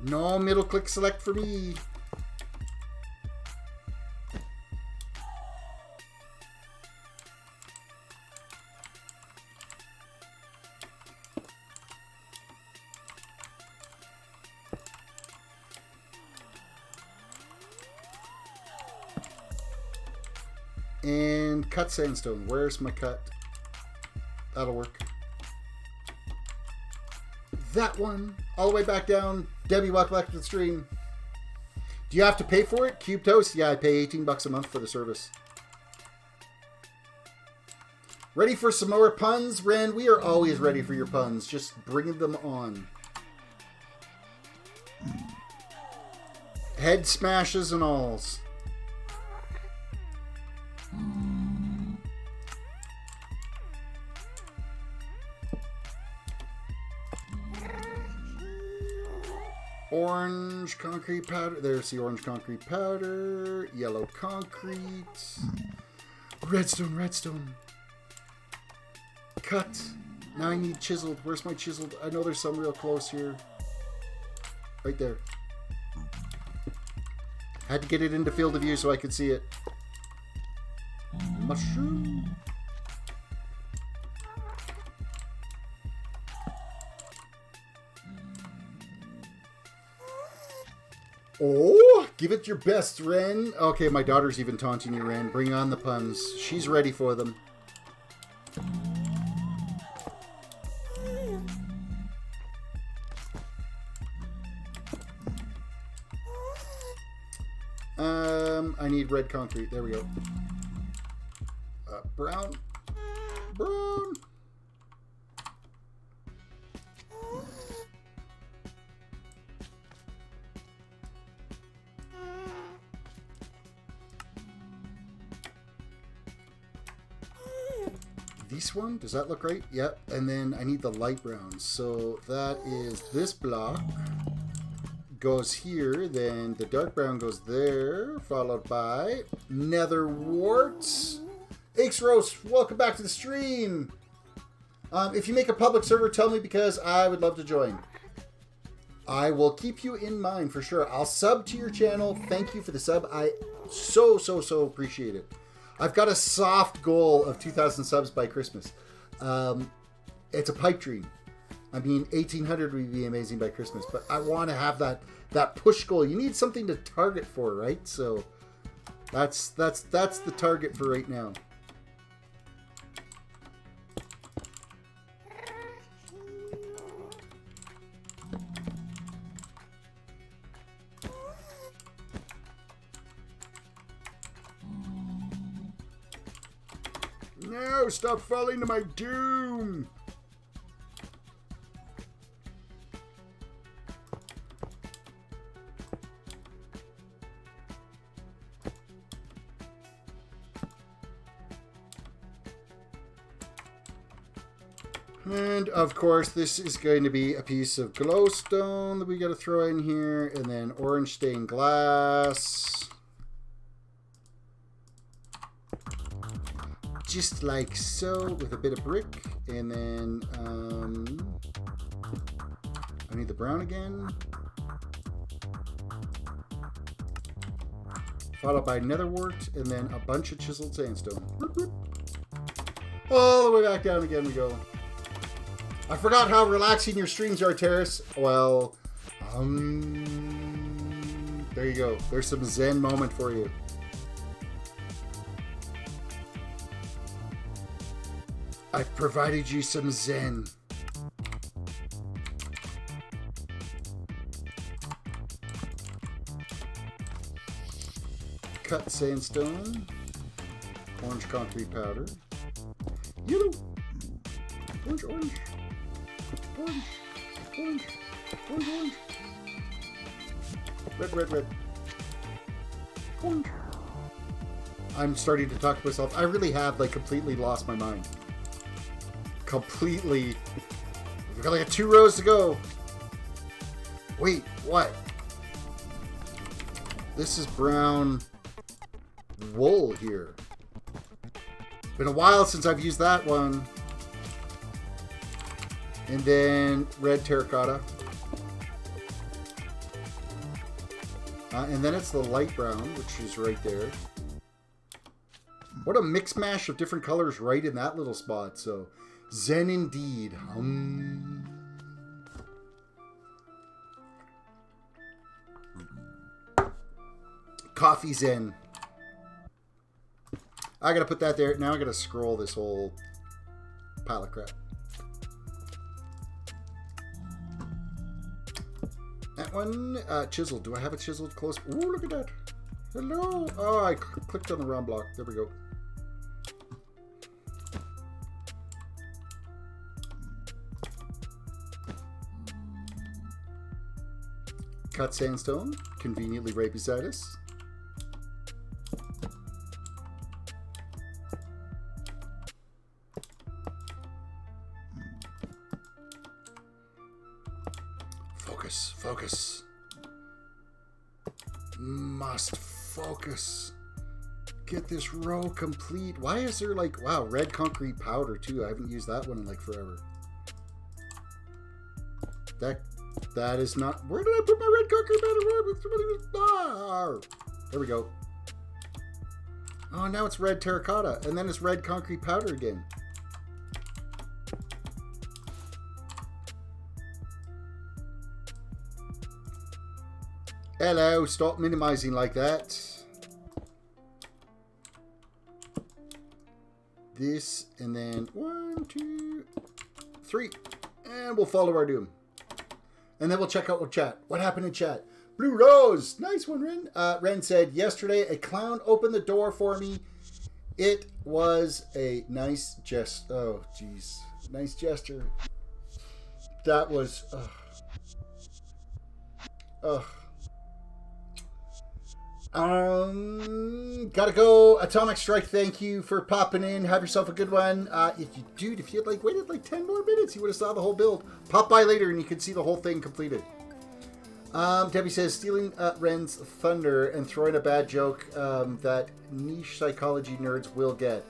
No middle click select for me. And cut sandstone. Where's my cut? That'll work. That one. All the way back down. Debbie, welcome back to the stream. Do you have to pay for it? Cube Toast? Yeah, I pay $18 a month for the service. Ready for some more puns? Ren, we are always ready for your puns. Just bring them on. Head smashes and alls. Orange concrete powder. There's the orange concrete powder. Yellow concrete. Redstone, redstone. Cut. Now I need chiseled. Where's my chiseled? I know there's some real close here. Right there. Had to get it into field of view so I could see it. Mushroom. Oh, give it your best, Ren. Okay, my daughter's even taunting you, Ren. Bring on the puns. She's ready for them. I need red concrete. There we go. Brown. Brown. This one, does that look right? Yep. And then I need the light brown. So that is this block. Goes here, then the dark brown goes there, followed by nether warts. Aches Roast, welcome back to the stream. If you make a public server, tell me because I would love to join. I will keep you in mind for sure. I'll sub to your channel. Thank you for the sub. I so appreciate it. I've got a soft goal of 2,000 subs by Christmas. It's a pipe dream. I mean, 1,800 would be amazing by Christmas, but I want to have that push goal. You need something to target for, right? So that's the target for right now. stop falling to my doom. And, of course, this is going to be a piece of glowstone that we got to throw in here. And then orange stained glass. Just like so, with a bit of brick. And then, I need the brown again. Followed by nether wart. And then a bunch of chiseled sandstone. All the way back down again we go. I forgot how relaxing your streams are, Terrace. Well, there you go. There's some zen moment for you. I provided you some zen. Cut sandstone. Orange concrete powder. Yellow. Orange, orange. Orange, orange, orange, orange. Red, red, red. Orange. I'm starting to talk to myself. I really have, like, completely lost my mind. Completely. We've got, like, 2 rows to go. Wait, what? This is brown wool here. Been a while since I've used that one. And then red terracotta. And then it's the light brown, which is right there. What a mix mash of different colors right in that little spot. So, zen indeed. Coffee zen. I gotta put that there. Now I gotta scroll this whole pile of crap. That one, chiseled. Do I have it chiseled close? Ooh, look at that. Hello. Oh, I clicked on the wrong block. There we go. Cut sandstone, conveniently right beside us. Focus, focus. Must focus. Get this row complete. Why is there like, wow, red concrete powder too? I haven't used that one in like forever. That is not, where did I put my red concrete powder? There we go. Oh, now it's red terracotta, and then it's red concrete powder again. Hello, stop minimizing like that. This, and then 1, 2, 3. And we'll follow our doom. And then we'll check out what chat. What happened in chat? Blue Rose. Nice one, Ren. Ren said, yesterday a clown opened the door for me. It was a nice gesture. Oh, jeez. Nice gesture. That was... Gotta go. Atomic Strike, thank you for popping in. Have yourself a good one. If you had like waited like 10 more minutes, you would have saw the whole build. Pop by later and you could see the whole thing completed. Debbie says, stealing Ren's thunder and throwing a bad joke that niche psychology nerds will get.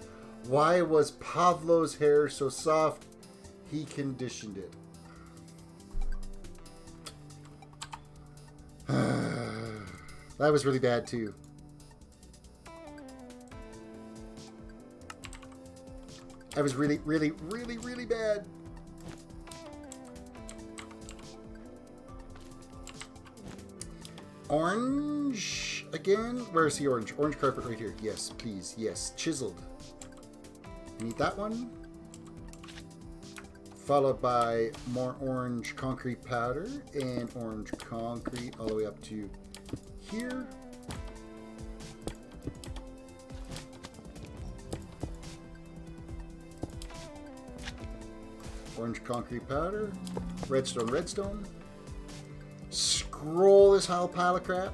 Why was Pavlo's hair so soft? He conditioned it. That was really bad too. That was really, really, really, really bad. Orange again? Where's the orange? Orange carpet right here. Yes, please. Yes. Chiseled. I need that one. Followed by more orange concrete powder and orange concrete all the way up to here. Orange concrete powder. Redstone, redstone. Scroll this whole pile of crap.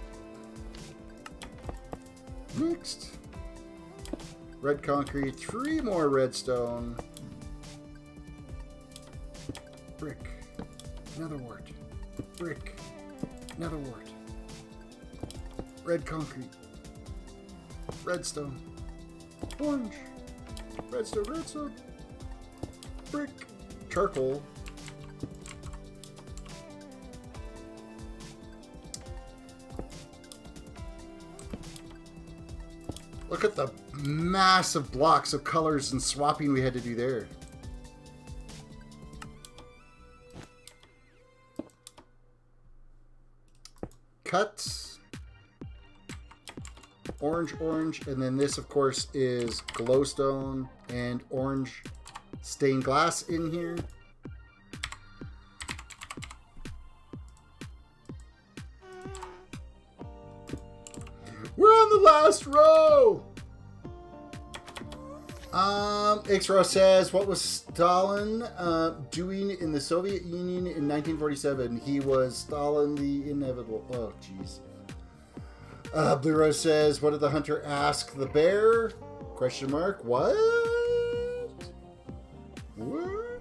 Next. Red concrete, 3 more redstone. Brick. Another wart. Brick. Another wart. Red concrete. Redstone. Orange. Redstone, redstone. Brick. Charcoal. Look at the massive blocks of colors and swapping we had to do there. Cut. Orange, orange, and then this, of course, is glowstone and orange stained glass in here. We're on the last row! Xro says, what was Stalin doing in the Soviet Union in 1947? He was Stalin the inevitable. Oh, jeez. Blue Rose says, what did the hunter ask the bear? Question mark. What? What?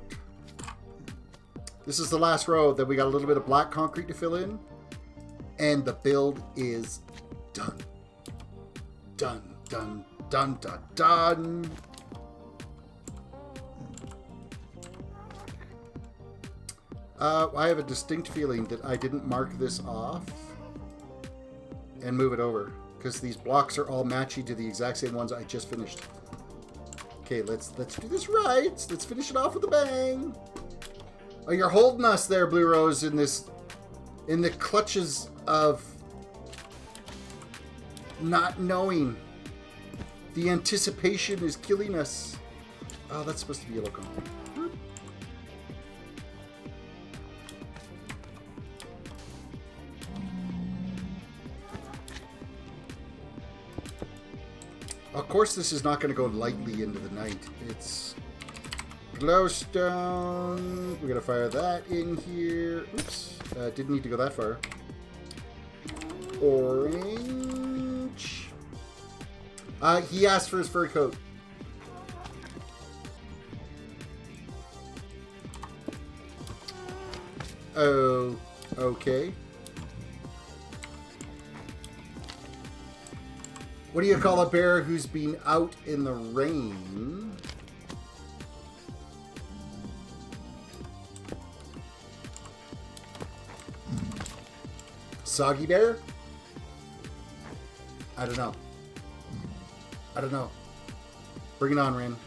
This is the last row. Then we got a little bit of black concrete to fill in. And the build is done. Done, done, done, done, done. I have a distinct feeling that I didn't mark this off and move it over because these blocks are all matching to the exact same ones I just finished. Okay, let's do this right. Let's finish it off with a bang. Oh, you're holding us there, Blue Rose, in the clutches of not knowing. The anticipation is killing us. Oh, that's supposed to be yellow concrete. Of course, this is not going to go lightly into the night. It's glowstone. We're going to fire that in here. Oops. Didn't need to go that far. Orange. He asked for his fur coat. Oh, okay. What do you call a bear who's been out in the rain? Soggy bear? I don't know. I don't know. Bring it on, Rin.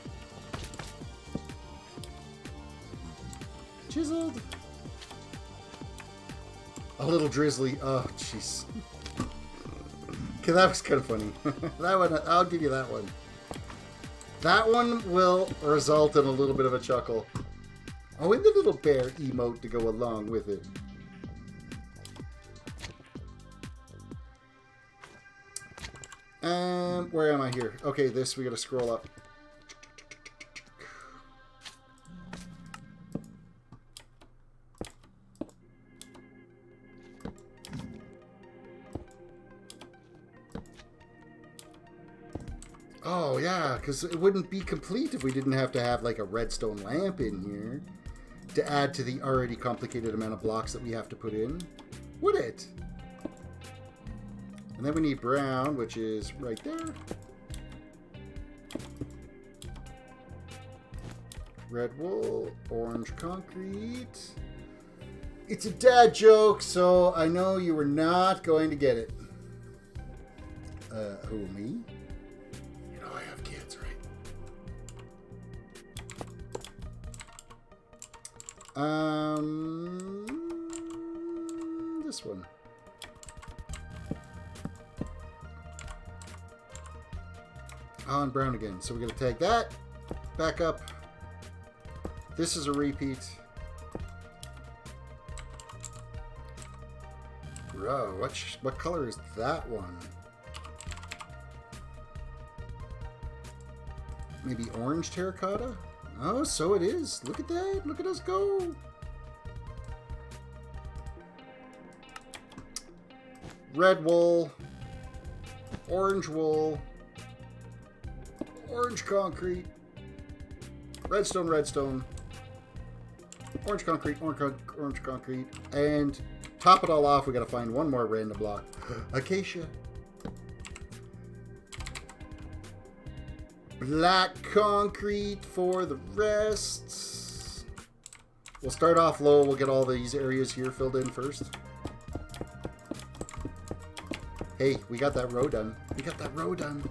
Chiseled. A little drizzly. Oh, jeez. Okay, that was kind of funny. That one, I'll give you that one. That one will result in a little bit of a chuckle. Oh, and the little bear emote to go along with it. Where am I here? Okay, this, we gotta scroll up. Oh, yeah, because it wouldn't be complete if we didn't have to have, like, a redstone lamp in here to add to the already complicated amount of blocks that we have to put in. Would it? And then we need brown, which is right there. Red wool, orange concrete. It's a dad joke, so I know you were not going to get it. Who, me? You know I have kids, right? This one. Oh, and brown again. So we're going to tag that. Back up. This is a repeat. Bro, what color is that one? Maybe orange terracotta? Oh, so it is. Look at that. Look at us go. Red wool. Orange wool. Orange concrete. Redstone, redstone. Orange concrete, orange concrete. And top it all off, we gotta find one more random block. Acacia. Black concrete for the rest. We'll start off low. We'll get all these areas here filled in first. Hey, we got that row done. We got that row done.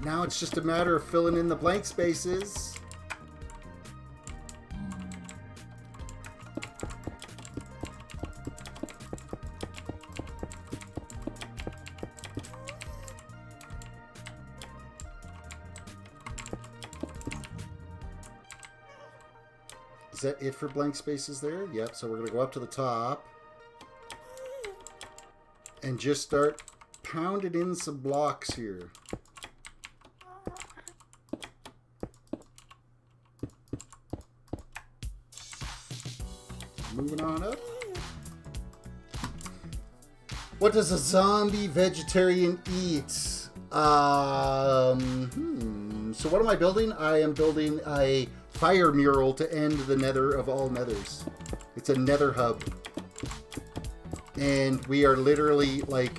Now it's just a matter of filling in the blank spaces. Is that it for blank spaces there? Yep, so we're going to go up to the top and just start pounding in some blocks here. Moving on up. What does a zombie vegetarian eat? So what am I building? I am building a fire mural to end the nether of all nethers. It's a nether hub. And we are literally like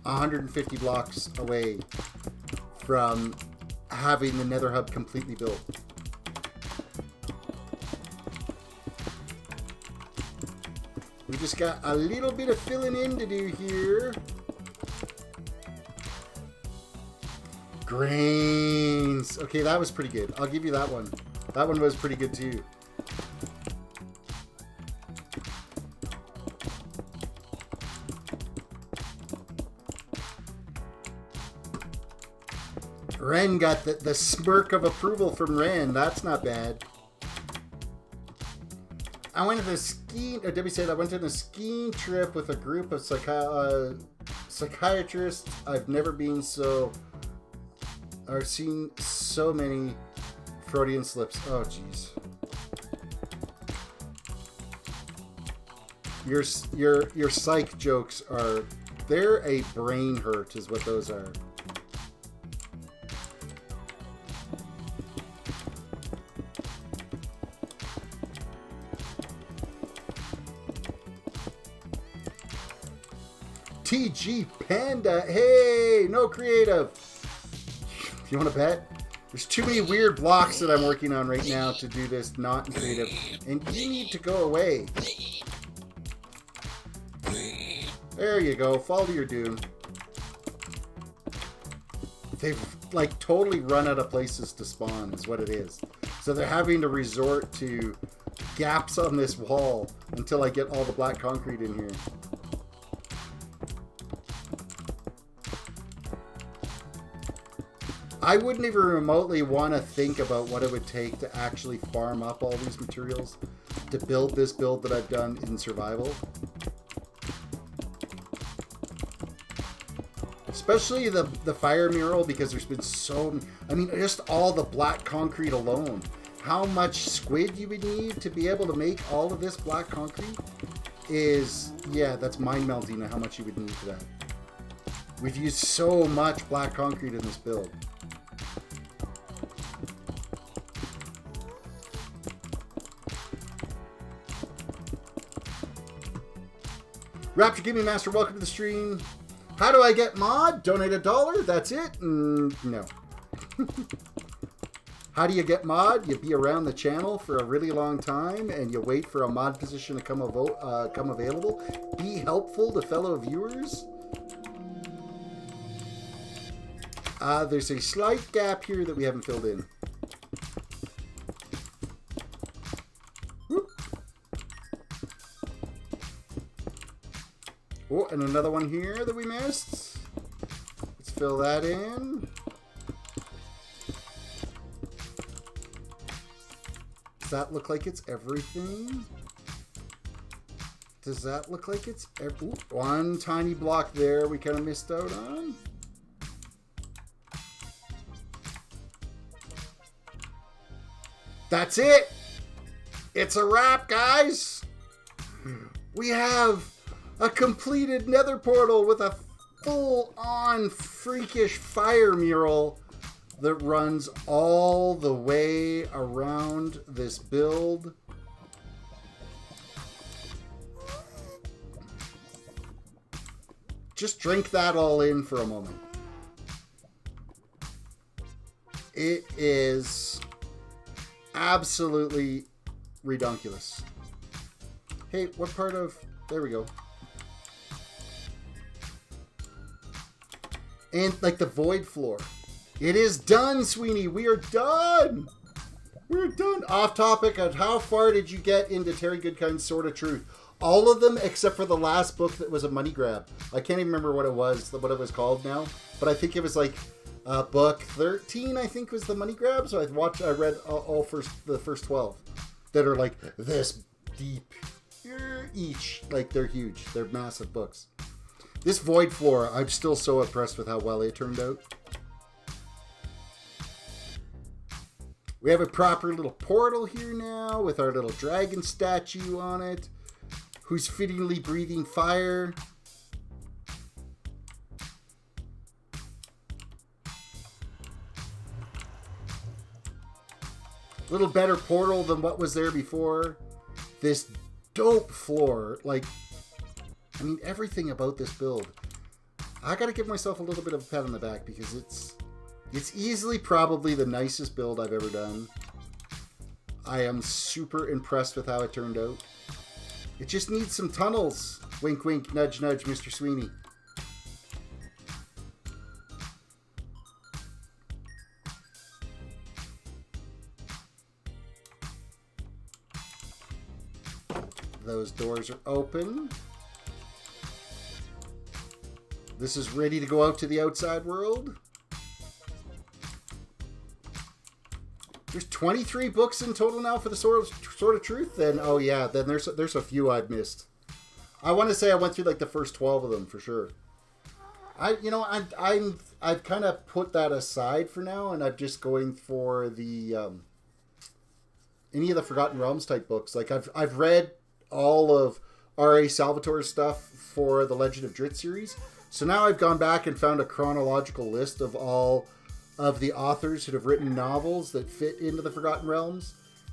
150 blocks away from having the nether hub completely built. We just got a little bit of filling in to do here. Grains. Okay, that was pretty good. I'll give you that one. That one was pretty good too. Ren got the smirk of approval from Ren. That's not bad. I went on a skiing, or Debbie said I went on a skiing trip with a group of psychiatrists. I've never been so, or seen so many Freudian slips. Oh, jeez. Your psych jokes are, they're a brain hurt is what those are. TG Panda, hey, no creative. You want to bet? There's too many weird blocks that I'm working on right now to do this not in creative, and you need to go away. There you go, follow your doom. They've like totally run out of places to spawn is what it is. So they're having to resort to gaps on this wall until I get all the black concrete in here. I wouldn't even remotely want to think about what it would take to actually farm up all these materials to build this build that I've done in survival. Especially the fire mural, because there's been so... I mean, just all the black concrete alone. How much squid you would need to be able to make all of this black concrete is... Yeah, that's mind-melting how much you would need for that. We've used so much black concrete in this build. Raptor Gaming Master, welcome to the stream. How do I get mod? Donate $1. That's it? No. How do you get mod? You be around the channel for a really long time and you wait for a mod position to come available. Be helpful to fellow viewers. There's a slight gap here that we haven't filled in. Oh, and another one here that we missed. Let's fill that in. Does that look like it's everything? Does that look like it's one tiny block there we kind of missed out on? That's it. It's a wrap, guys. We have a completed nether portal with a full-on freakish fire mural that runs all the way around this build. Just drink that all in for a moment. It is absolutely redonkulous. Hey, what part of... There we go. And, like, the void floor. It is done, Sweeney. We are done. We're done. Off topic, how far did you get into Terry Goodkind's Sword of Truth? All of them except for the last book that was a money grab. I can't even remember what it was called now. But I think it was like book 13, I think, was the money grab. So I read the first 12 that are like this deep each. Like, they're huge. They're massive books. This void floor, I'm still so impressed with how well it turned out. We have a proper little portal here now with our little dragon statue on it, who's fittingly breathing fire. A little better portal than what was there before. This dope floor. Like, I mean, everything about this build. I gotta give myself a little bit of a pat on the back because it's easily probably the nicest build I've ever done. I am super impressed with how it turned out. It just needs some tunnels. Wink, wink, nudge, nudge, Mr. Sweeney. Those doors are open. This is ready to go out to the outside world. There's 23 books in total now for the Sword of Truth. Then, oh yeah, then there's a few I've missed. I want to say I went through like the first 12 of them for sure. I've kind of put that aside for now, and I'm just going for the any of the Forgotten Realms type books. Like I've read all of R.A. Salvatore's stuff for the Legend of Drizzt series, so now I've gone back and found a chronological list of all of the authors that have written novels that fit into the Forgotten Realms.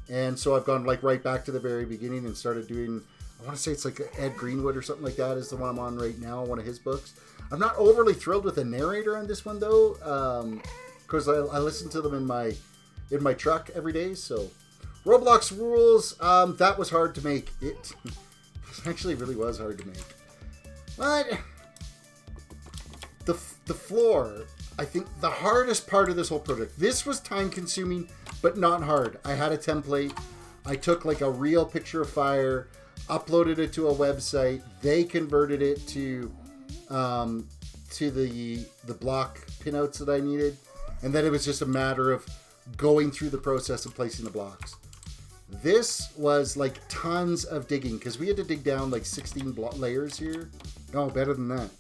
And so I've gone like right back to the very beginning and started doing, I want to say it's like Ed Greenwood or something like that is the one I'm on right now, one of his books. I'm not overly thrilled with the narrator on this one though, because I listen to them in my truck every day. So Roblox rules, that was hard to make. It actually really was hard to make. But the floor, I think the hardest part of this whole project, this was time consuming, but not hard. I had a template. I took like a real picture of fire, uploaded it to a website. They converted it to the block pinouts that I needed. And then it was just a matter of going through the process of placing the blocks. This was like tons of digging because we had to dig down like 16 layers here. No, better than that.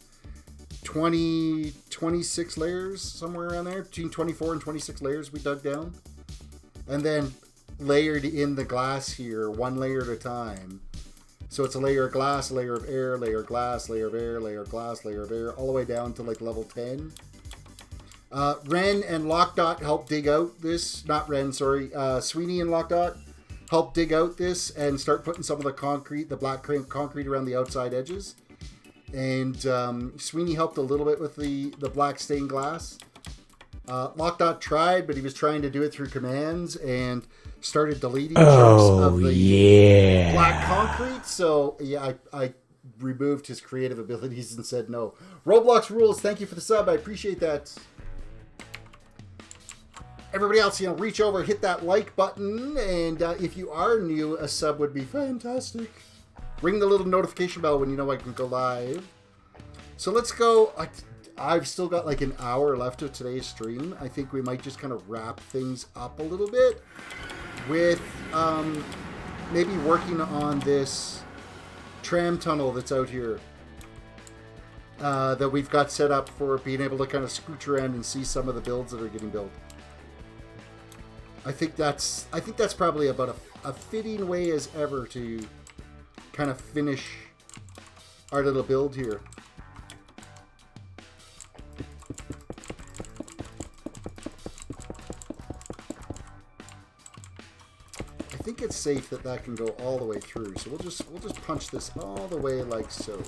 26 layers, somewhere around there. Between 24 and 26 layers we dug down. And then layered in the glass here, one layer at a time. So it's a layer of glass, a layer of air, layer of glass, layer of air, layer of glass, layer of air, all the way down to like level 10. Ren and Lockdot helped dig out this. Not Ren, sorry. Sweeney and Lockdot helped dig out this and start putting some of the concrete, the black concrete around the outside edges. And Sweeney helped a little bit with the black stained glass. Lockdot tried, but he was trying to do it through commands and started deleting chunks of the black concrete. So yeah, I removed his creative abilities and said no. Roblox rules, thank you for the sub. I appreciate that. Everybody else, reach over, hit that like button, and if you are new, a sub would be fantastic. Ring the little notification bell when you know I can go live. So let's go. I've still got like an hour left of today's stream. I think we might just kind of wrap things up a little bit with maybe working on this tram tunnel that's out here that we've got set up for being able to kind of scooch around and see some of the builds that are getting built. I think that's probably about a fitting way as ever to kind of finish our little build here. I think it's safe that can go all the way through. So we'll just punch this all the way like so.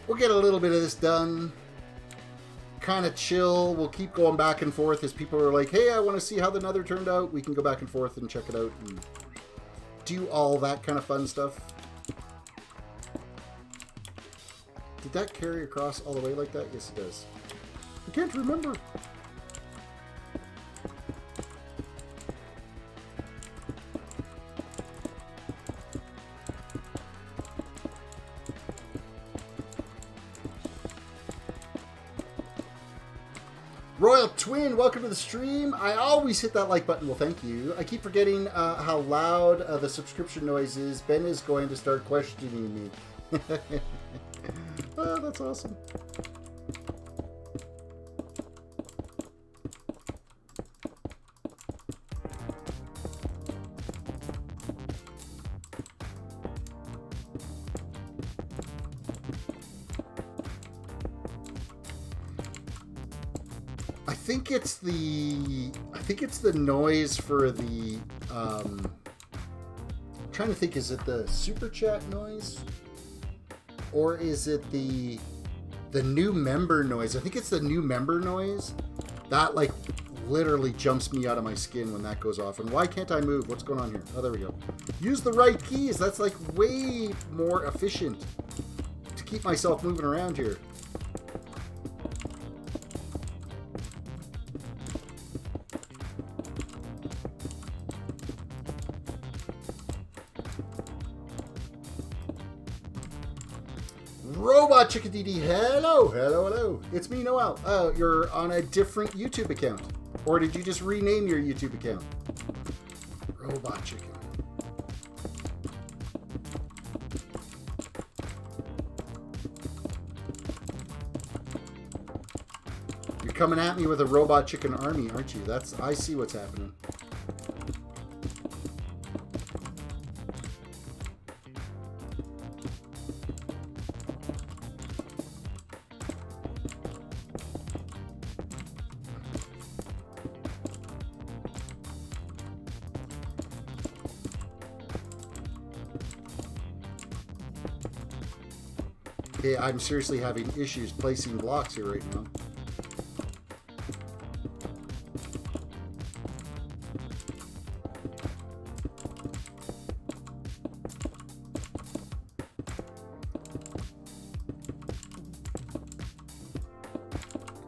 We'll get a little bit of this done. Kind of chill. We'll keep going back and forth as people are like, hey, I want to see how the Nether turned out. We can go back and forth and check it out and do all that kind of fun stuff. Did that carry across all the way like that? Yes, it does. I can't remember. Royal Twin, welcome to the stream. I always hit that like button. Well, thank you. I keep forgetting how loud the subscription noise is. Ben is going to start questioning me. Oh, that's awesome. I think it's the noise for the I'm trying to think, is it the super chat noise or is it the new member noise? I think it's the new member noise that like literally jumps me out of my skin when that goes off. And why can't I move? What's going on here? Oh, there we go. Use the right keys. That's like way more efficient to keep myself moving around here. Robot Chickadee, hello, hello, hello. It's me, Noel. You're on a different YouTube account. Or did you just rename your YouTube account? Robot Chicken. You're coming at me with a Robot Chicken army, aren't you? I see what's happening. I'm seriously having issues placing blocks here right now.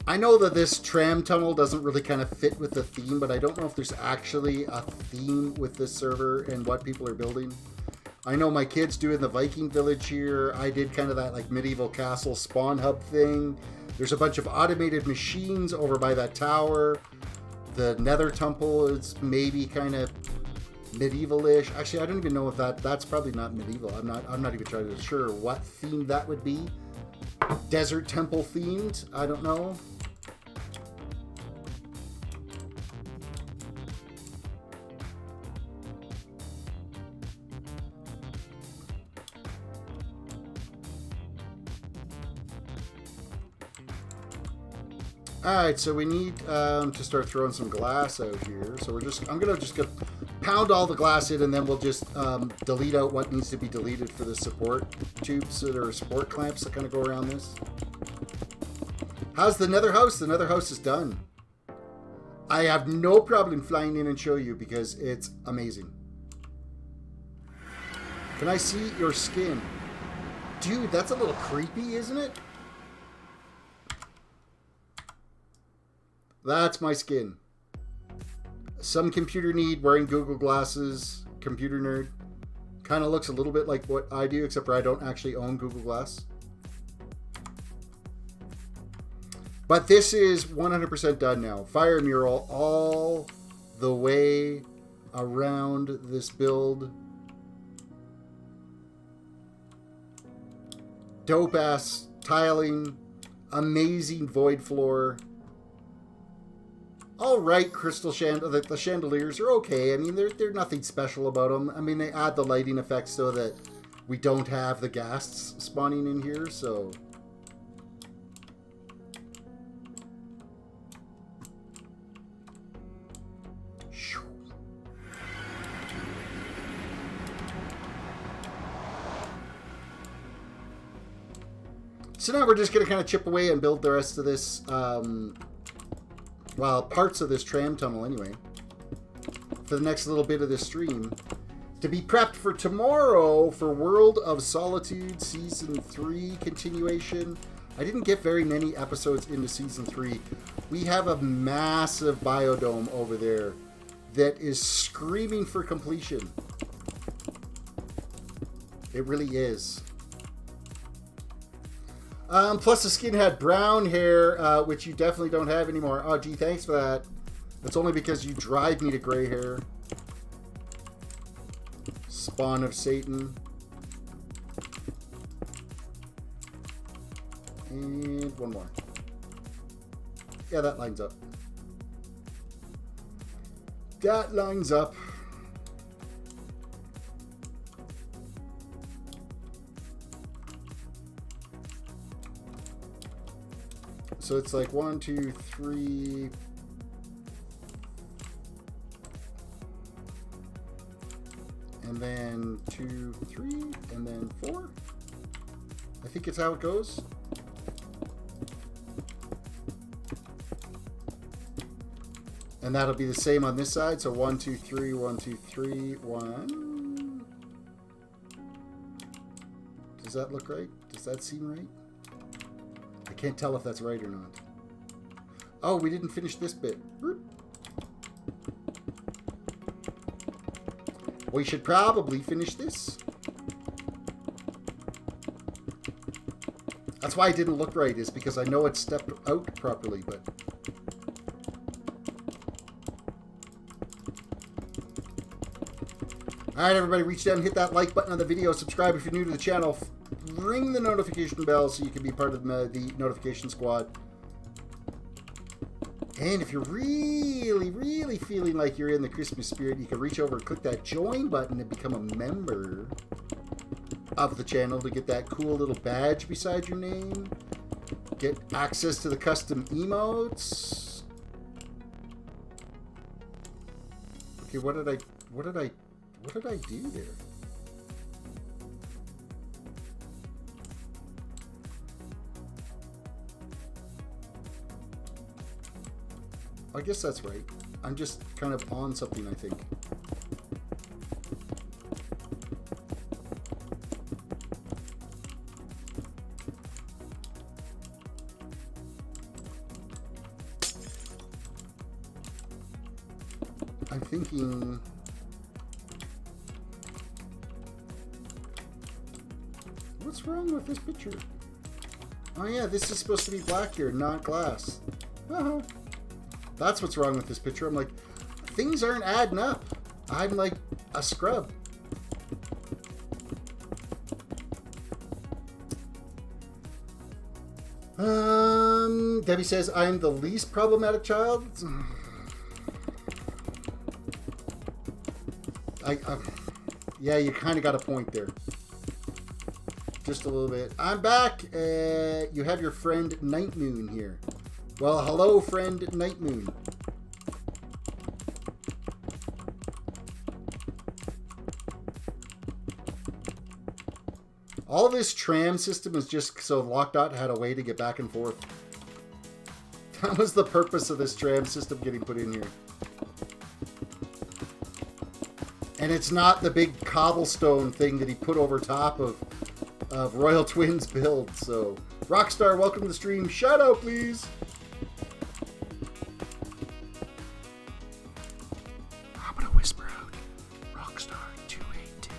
I know that this tram tunnel doesn't really kind of fit with the theme, but I don't know if there's actually a theme with this server and what people are building. I know my kids doing the Viking village here. I did kind of that like medieval castle spawn hub thing. There's a bunch of automated machines over by that tower. The Nether temple is maybe kind of medieval-ish. Actually, I don't even know if that's probably not medieval. I'm not even trying to sure what theme that would be. Desert temple themed. I don't know. Alright, so we need to start throwing some glass out here. So I'm gonna just pound all the glass in, and then we'll just delete out what needs to be deleted for the support tubes or support clamps that kind of go around this. How's the Nether house? The Nether house is done. I have no problem flying in and show you because it's amazing. Can I see your skin? Dude, that's a little creepy, isn't it? That's my skin. Some computer need, wearing Google glasses, computer nerd. Kind of looks a little bit like what I do, except for I don't actually own Google Glass. But this is 100% done now. Fire mural all the way around this build. Dope ass tiling. Amazing void floor. All right, crystal the chandeliers are okay. I mean, they're nothing special about them. I mean, they add the lighting effects so that we don't have the ghasts spawning in here, so... So now we're just going to kind of chip away and build the rest of this, well, parts of this tram tunnel anyway, for the next little bit of this stream, to be prepped for tomorrow for World of Solitude Season 3 continuation. I didn't get very many episodes into Season 3. We have a massive biodome over there that is screaming for completion. It really is. Plus the skin had brown hair, which you definitely don't have anymore. Oh, gee, thanks for that. That's only because you drive me to gray hair. Spawn of Satan. And one more. Yeah, that lines up. That lines up. So it's like 1, 2, 3. And then 2, 3, and then 4. I think it's how it goes. And that'll be the same on this side. So 1, 2, 3, 1, 2, 3, 1. Does that look right? Does that seem right? I can't tell if that's right or not. Oh, we didn't finish this bit. We should probably finish this. That's why it didn't look right, is because I know it stepped out properly, but... Alright, everybody, reach down and hit that like button on the video. Subscribe if you're new to the channel. Ring the notification bell so you can be part of the notification squad. And if you're really, really feeling like you're in the Christmas spirit, you can reach over and click that join button and become a member of the channel to get that cool little badge beside your name. Get access to the custom emotes. Okay, what did I do there? I guess that's right. I'm just kind of on something, I think. I'm thinking... What's wrong with this picture? Oh yeah, this is supposed to be black here, not glass. Uh-huh. That's what's wrong with this picture. I'm like, things aren't adding up. I'm like a scrub. Debbie says, I'm the least problematic child. Yeah, you kind of got a point there. Just a little bit. I'm back. You have your friend Night Moon here. Well, hello, friend Night Moon. All this tram system is just so Lockdot had a way to get back and forth. That was the purpose of this tram system getting put in here. And it's not the big cobblestone thing that he put over top of Royal Twins build. So, Rockstar, welcome to the stream. Shout out, please. I'm gonna whisper out, Rockstar 282.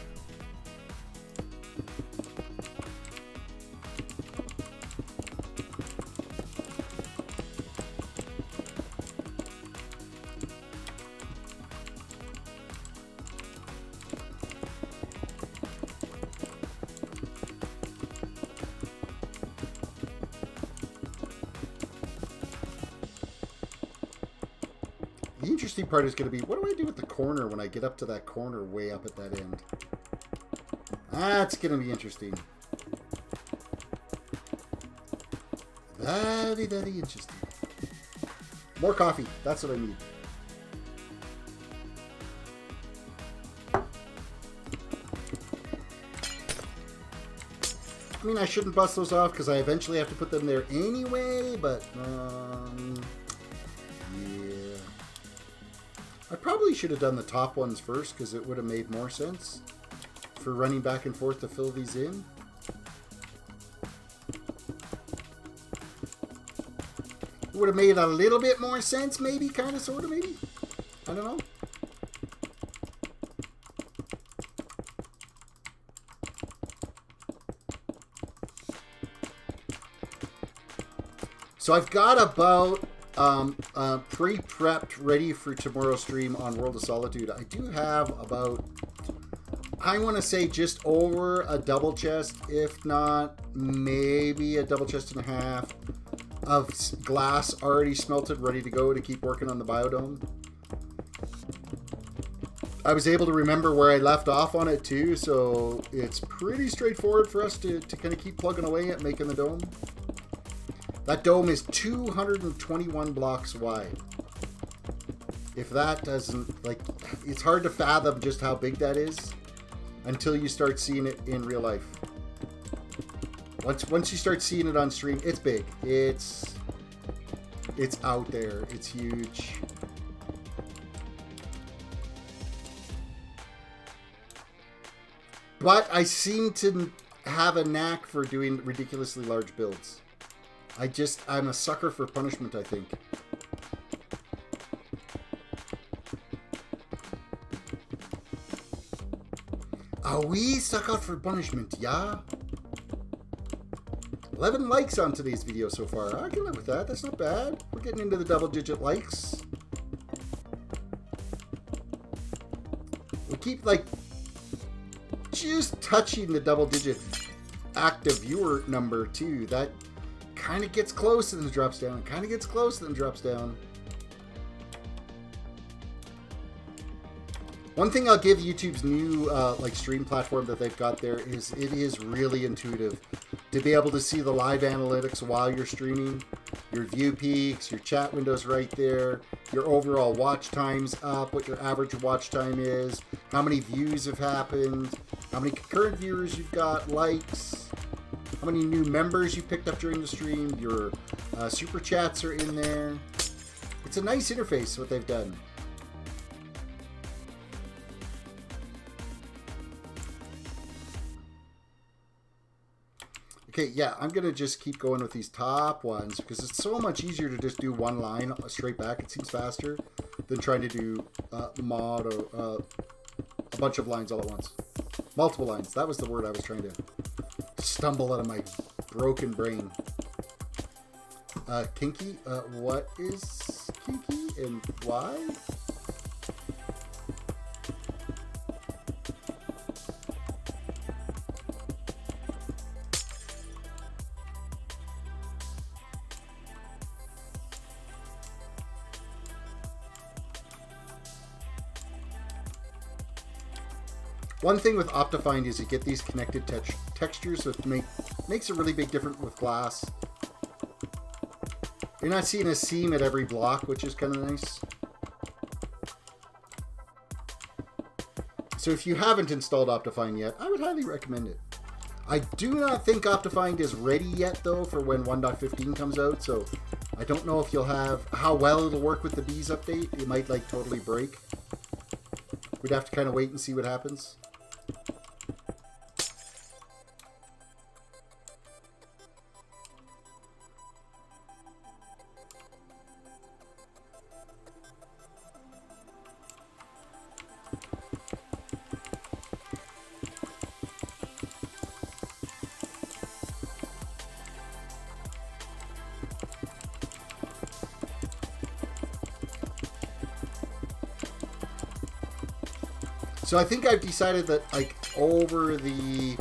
interesting part is going to be, what do I do with the corner when I get up to that corner way up at that end? That's going to be interesting. Very, very interesting. More coffee. That's what I need. I mean, I shouldn't bust those off because I eventually have to put them there anyway, but, yeah. I probably should have done the top ones first because it would have made more sense for running back and forth to fill these in. It would have made a little bit more sense, maybe, kind of, sort of, maybe. I don't know. So I've got about pre-prepped, ready for tomorrow's stream on World of Solitude. I do have about, I want to say just over a double chest, if not maybe a double chest and a half of glass already smelted, ready to go to keep working on the biodome. I was able to remember where I left off on it too, so it's pretty straightforward for us to kind of keep plugging away at making the dome. That dome is 221 blocks wide. If that doesn't, like, it's hard to fathom just how big that is until you start seeing it in real life. Once you start seeing it on stream, it's big. It's out there. It's huge. But I seem to have a knack for doing ridiculously large builds. I'm a sucker for punishment, I think. Are we sucker for punishment, yeah? 11 likes on today's video so far. I can live with that. That's not bad. We're getting into the double-digit likes. We keep, like, just touching the double-digit active viewer number, too. That kind of gets close and then drops down. Kind of gets close and then drops down. One thing I'll give YouTube's new like stream platform that they've got there is it is really intuitive to be able to see the live analytics while you're streaming. Your view peaks, your chat windows right there, your overall watch times up, what your average watch time is, how many views have happened, how many concurrent viewers you've got, likes, how many new members you picked up during the stream, your super chats are in there. It's a nice interface what they've done. Okay, yeah, I'm going to just keep going with these top ones because it's so much easier to just do one line straight back. It seems faster than trying to do mod or a bunch of lines all at once. Multiple lines. That was the word I was trying to stumble out of my broken brain. Kinky? What is kinky and why? One thing with Optifine is you get these connected textures, so it makes a really big difference with glass. You're not seeing a seam at every block, which is kind of nice. So if you haven't installed Optifine yet, I would highly recommend it. I do not think Optifine is ready yet, though, for when 1.15 comes out, so I don't know if you'll have how well it'll work with the bees update. It might, like, totally break. We'd have to kind of wait and see what happens. So I think I've decided that, like, over the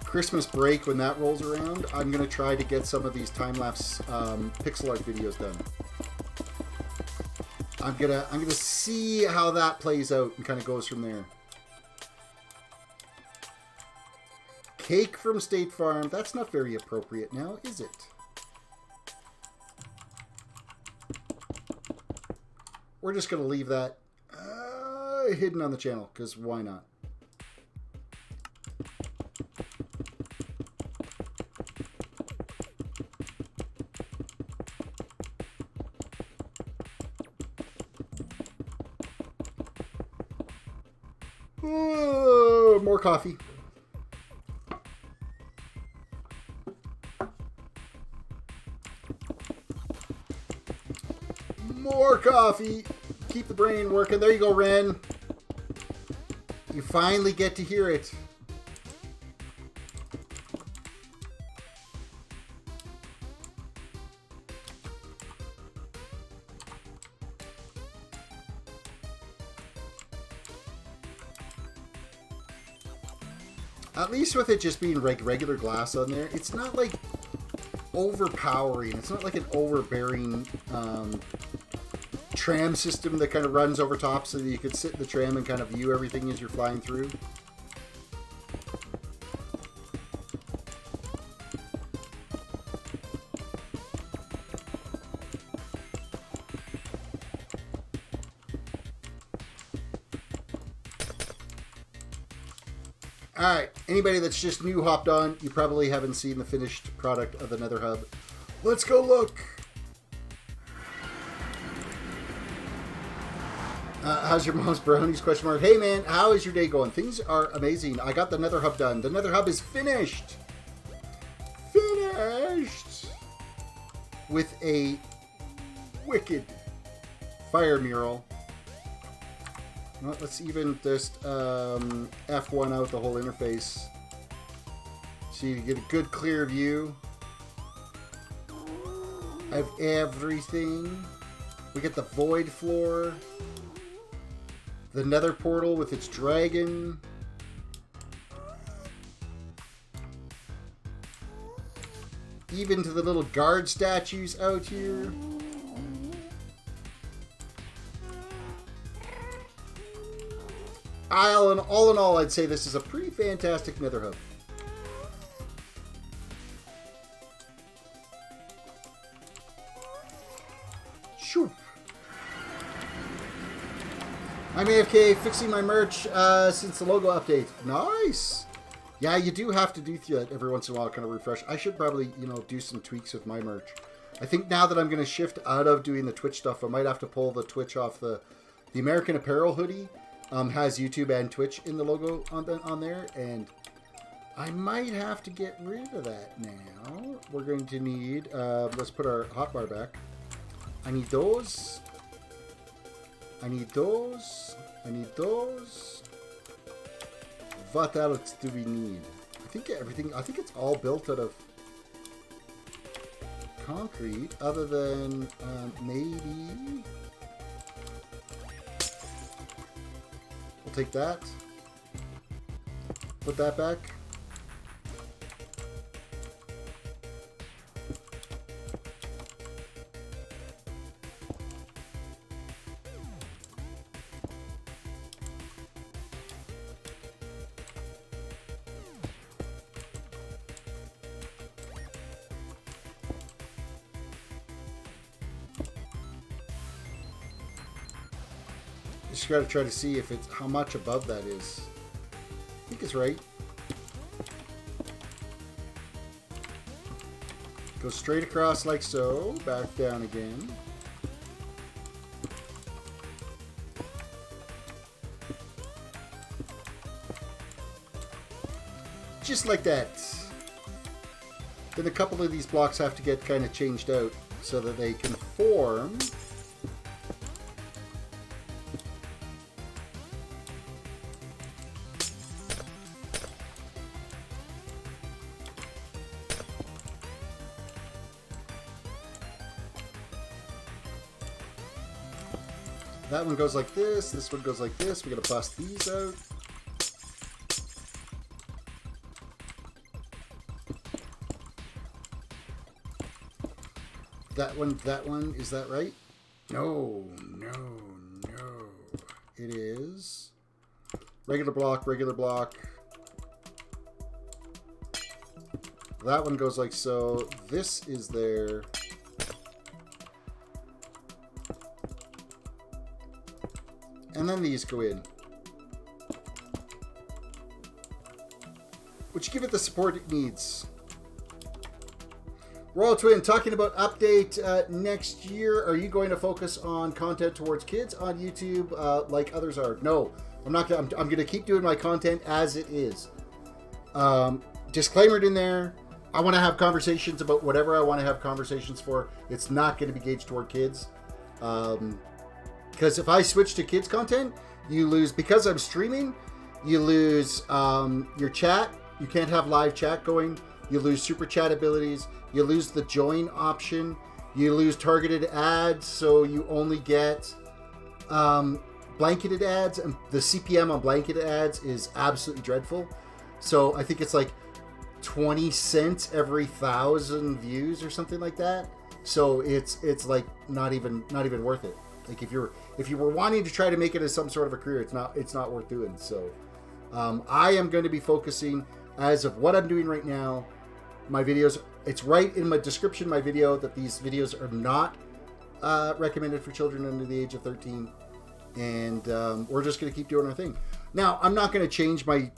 Christmas break, when that rolls around, I'm going to try to get some of these time-lapse pixel art videos done. I'm gonna see how that plays out and kind of goes from there. Cake from State Farm. That's not very appropriate now, is it? We're just gonna leave that hidden on the channel, because why not? More coffee. More coffee. Keep the brain working. There you go, Ren. You finally get to hear it. At least with it just being like regular glass on there, it's not like overpowering. It's not like an overbearing tram system that kind of runs over top so that you could sit in the tram and kind of view everything as you're flying through. Alright, anybody that's just new hopped on, you probably haven't seen the finished product of the Nether Hub. Let's go look! How's your mom's brownies? Question mark. Hey man, how is your day going? Things are amazing. I got the Nether Hub done. The Nether Hub is finished! Finished! With a wicked fire mural. Well, let's even just F1 out the whole interface so you get a good clear view of everything. We get the void floor, the nether portal with its dragon, even to the little guard statues out here. All in all, I'd say this is a pretty fantastic Nether Hub. Sure. I'm AFK fixing my merch since the logo update. Nice. Yeah, you do have to do that every once in a while, kind of refresh. I should probably, do some tweaks with my merch. I think now that I'm going to shift out of doing the Twitch stuff, I might have to pull the Twitch off the American Apparel hoodie. Has YouTube and Twitch in the logo on there, and I might have to get rid of that now. We're going to need, let's put our hotbar back. I need those. I need those. I need those. What else do we need? I think it's all built out of concrete, other than maybe... We'll take that. Put that back. Just gotta try to see if it's how much above that is. I think it's right. Go straight across like so, back down again. Just like that. Then a couple of these blocks have to get kind of changed out so that they can form. That one goes like this one goes like this. We're going to bust these out. That one, is that right? No, no, no. It is regular block, regular block. That one goes like so. This is there. And then these go in. Which give it the support it needs. Royal Twin, talking about update next year. Are you going to focus on content towards kids on YouTube like others are? No, I'm not. I'm going to keep doing my content as it is. Disclaimer in there. I want to have conversations about whatever I want to have conversations for. It's not going to be gauged toward kids. Because if I switch to kids content, you lose, because I'm streaming, you lose your chat. You can't have live chat going. You lose super chat abilities. You lose the join option. You lose targeted ads, so you only get blanketed ads. And the CPM on blanketed ads is absolutely dreadful. So I think it's like 20 cents every 1,000 views or something like that. So it's like not even worth it. Like if you were wanting to try to make it as some sort of a career, it's not worth doing. So I am going to be focusing, as of what I'm doing right now, my videos. It's right in my description, my video, that these videos are not recommended for children under the age of 13, and we're just going to keep doing our thing. Now, I'm not going to change my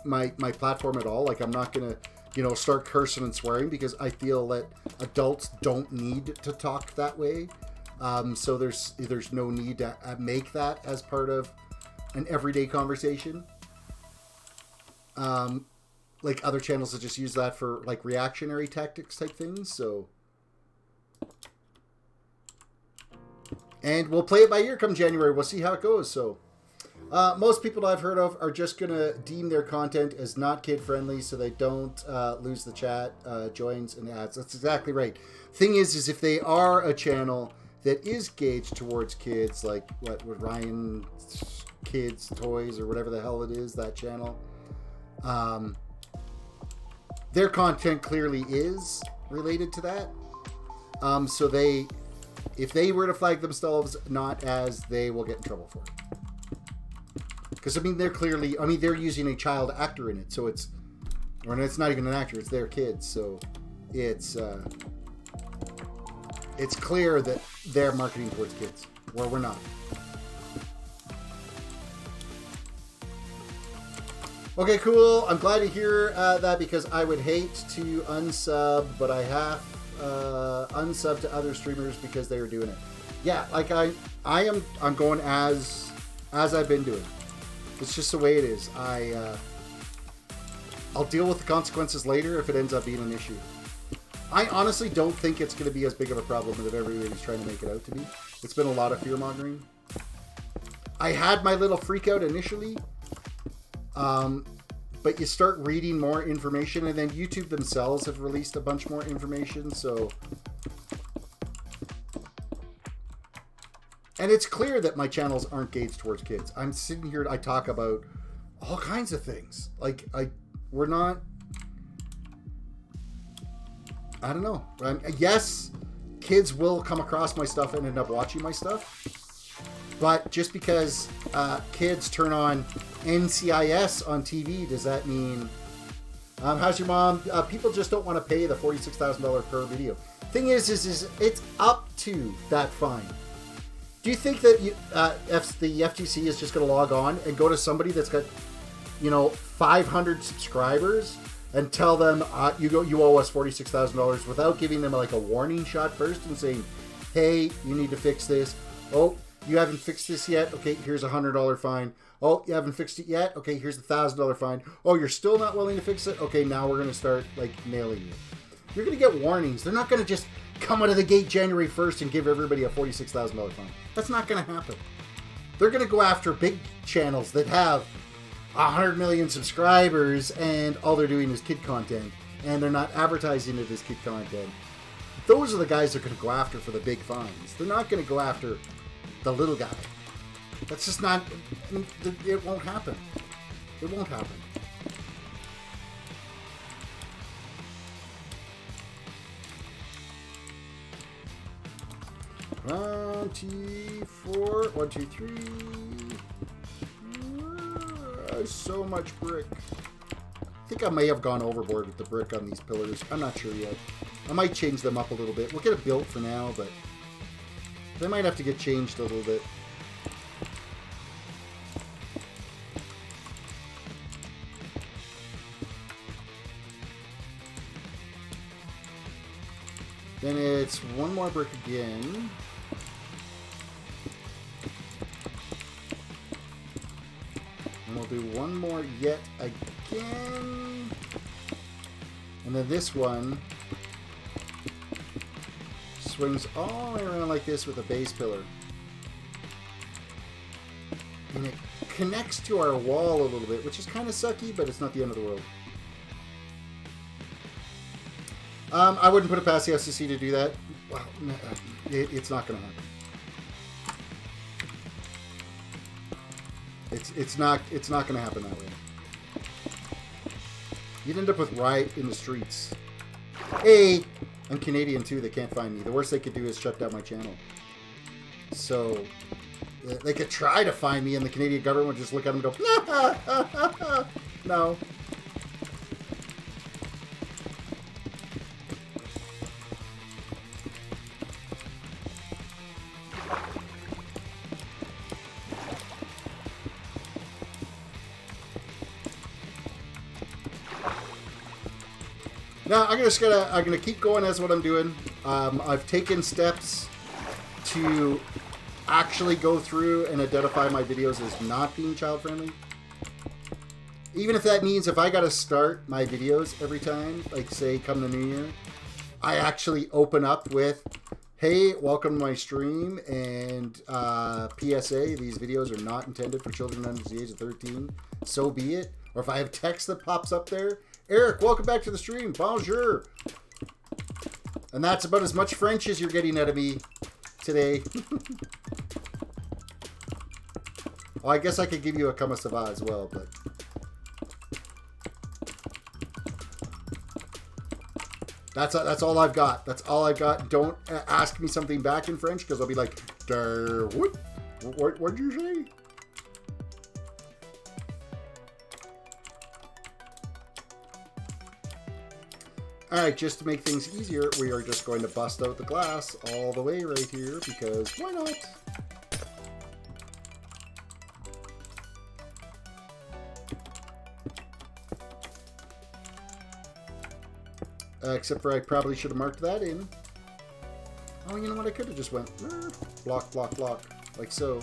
platform at all. Like, I'm not going to start cursing and swearing, because I feel that adults don't need to talk that way. So there's no need to make that as part of an everyday conversation. Like other channels that just use that for like reactionary tactics type things. So, and we'll play it by ear come January. We'll see how it goes. So, most people I've heard of are just gonna deem their content as not kid friendly, so they don't lose the chat, joins, and ads. That's exactly right. Thing is if they are a channel that is gauged towards kids, like what with Ryan Kids Toys or whatever the hell it is, that channel. Their content clearly is related to that. So if they were to flag themselves not as, they will get in trouble for it. Because, they're using a child actor in it. So it's not even an actor, it's their kids. So it's clear that they're marketing towards kids, where we're not. Okay, cool. I'm glad to hear that, because I would hate to unsub, but I have unsubbed to other streamers because they were doing it. Yeah, like I'm going as I've been doing. It's just the way it is. I'll deal with the consequences later if it ends up being an issue. I honestly don't think it's going to be as big of a problem as everybody's trying to make it out to be. It's been a lot of fear-mongering. I had my little freak out initially. But you start reading more information, and then YouTube themselves have released a bunch more information, so... And it's clear that my channels aren't gauged towards kids. I'm sitting here, I talk about all kinds of things. Like, we're not... I don't know. Yes, kids will come across my stuff and end up watching my stuff. But just because kids turn on NCIS on TV, does that mean... how's your mom? People just don't want to pay the $46,000 per video. Thing is it's up to that fine. Do you think that the FTC is just going to log on and go to somebody that's got, 500 subscribers and tell them you owe us $46,000 without giving them like a warning shot first and saying, hey, you need to fix this. Oh, you haven't fixed this yet? Okay, here's a $100 fine. Oh, you haven't fixed it yet? Okay, here's the $1,000 fine. Oh, you're still not willing to fix it? Okay, now we're going to start nailing you. You're going to get warnings. They're not going to just come out of the gate January 1st and give everybody a $46,000 fine. That's not going to happen. They're going to go after big channels that have 100 million subscribers and all they're doing is kid content and they're not advertising it as kid content. Those are the guys they're going to go after for the big fines. They're not going to go after the little guy. That's just not... it won't happen. It won't happen. 24. 1, 2, 3. So much brick. I think I may have gone overboard with the brick on these pillars. I'm not sure yet. I might change them up a little bit. We'll get it built for now, but they might have to get changed a little bit. Then it's one more brick again. And we'll do one more yet again. And then this one swings all the way around like this with a base pillar. And it connects to our wall a little bit, which is kind of sucky, but it's not the end of the world. I wouldn't put it past the FCC to do that. Well, it's not going to happen. It's not going to happen that way. You'd end up with riot in the streets. Hey, I'm Canadian too. They can't find me. The worst they could do is shut down my channel. So they could try to find me, and the Canadian government would just look at them and go, no. Now, I'm gonna keep going as what I'm doing. I've taken steps to actually go through and identify my videos as not being child friendly. Even if that means if I gotta start my videos every time, like say come the New Year, I actually open up with, hey, welcome to my stream, and PSA, these videos are not intended for children under the age of 13. So be it. Or if I have text that pops up there, Eric, welcome back to the stream. Bonjour. And that's about as much French as you're getting out of me today. Well, I guess I could give you a comment ça va as well, but that's all I've got. That's all I've got. Don't ask me something back in French, because I'll be like, what'd you say? Alright, just to make things easier, we are just going to bust out the glass all the way right here, because why not? Except for I probably should have marked that in. Oh, you know what? I could have just went block, block, block, like so.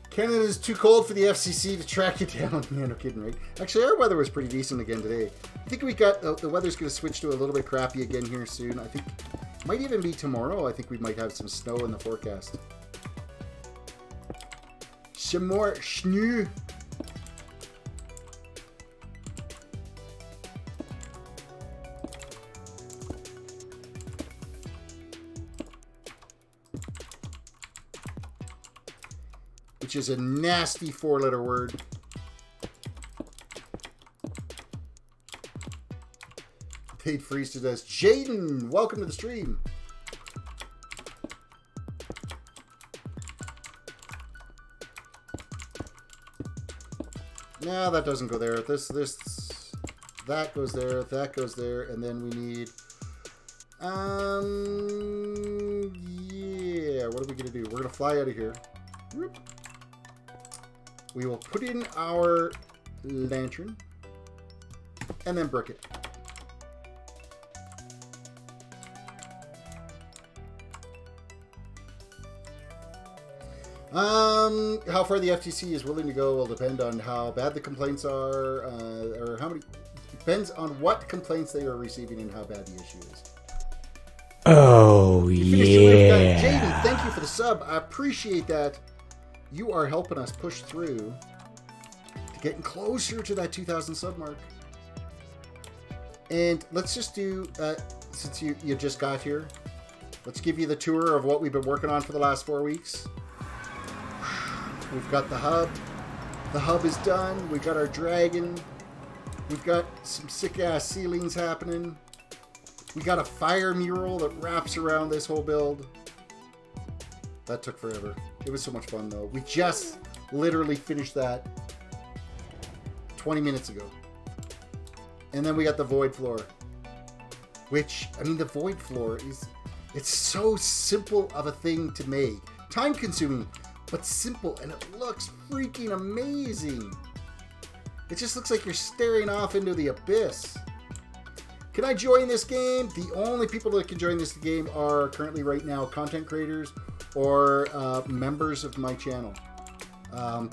Canada is too cold for the FCC to track you down. Yeah, no kidding, right? Actually, our weather was pretty decent again today. I think we got the weather's going to switch to a little bit crappy again here soon. I think it might even be tomorrow. I think we might have some snow in the forecast. Some more snow. Which is a nasty 4-letter word. They'd freeze to death. Jaden, welcome to the stream. No, that doesn't go there. That goes there. That goes there, and then we need. Yeah. What are we gonna do? We're gonna fly out of here. Whoop. We will put in our lantern and then brick it. How far the FTC is willing to go will depend on how bad the complaints are, or how many. Depends on what complaints they are receiving and how bad the issue is. Oh, yeah. Jaden, thank you for the sub. I appreciate that. You are helping us push through to getting closer to that 2,000 sub mark. And let's just do, since you just got here, let's give you the tour of what we've been working on for the last 4 weeks. We've got the hub. The hub is done. We've got our dragon. We've got some sick-ass ceilings happening. We got a fire mural that wraps around this whole build. That took forever. It was so much fun, though. We just literally finished that 20 minutes ago. And then we got the void floor. Which, I mean, the void floor is... It's so simple of a thing to make. Time-consuming, but simple, and it looks freaking amazing. It just looks like you're staring off into the abyss. Can I join this game? The only people that can join this game are currently right now content creators or members of my channel.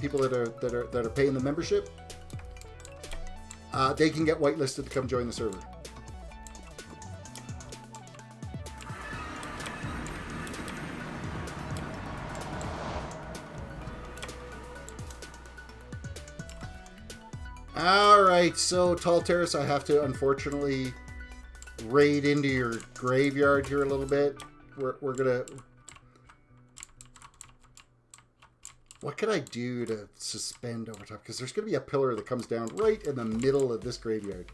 People that are paying the membership. They can get whitelisted to come join the server. Alright, so Tall Terrace, I have to unfortunately raid into your graveyard here a little bit. We're gonna... What can I do to suspend over top? Because there's going to be a pillar that comes down right in the middle of this graveyard.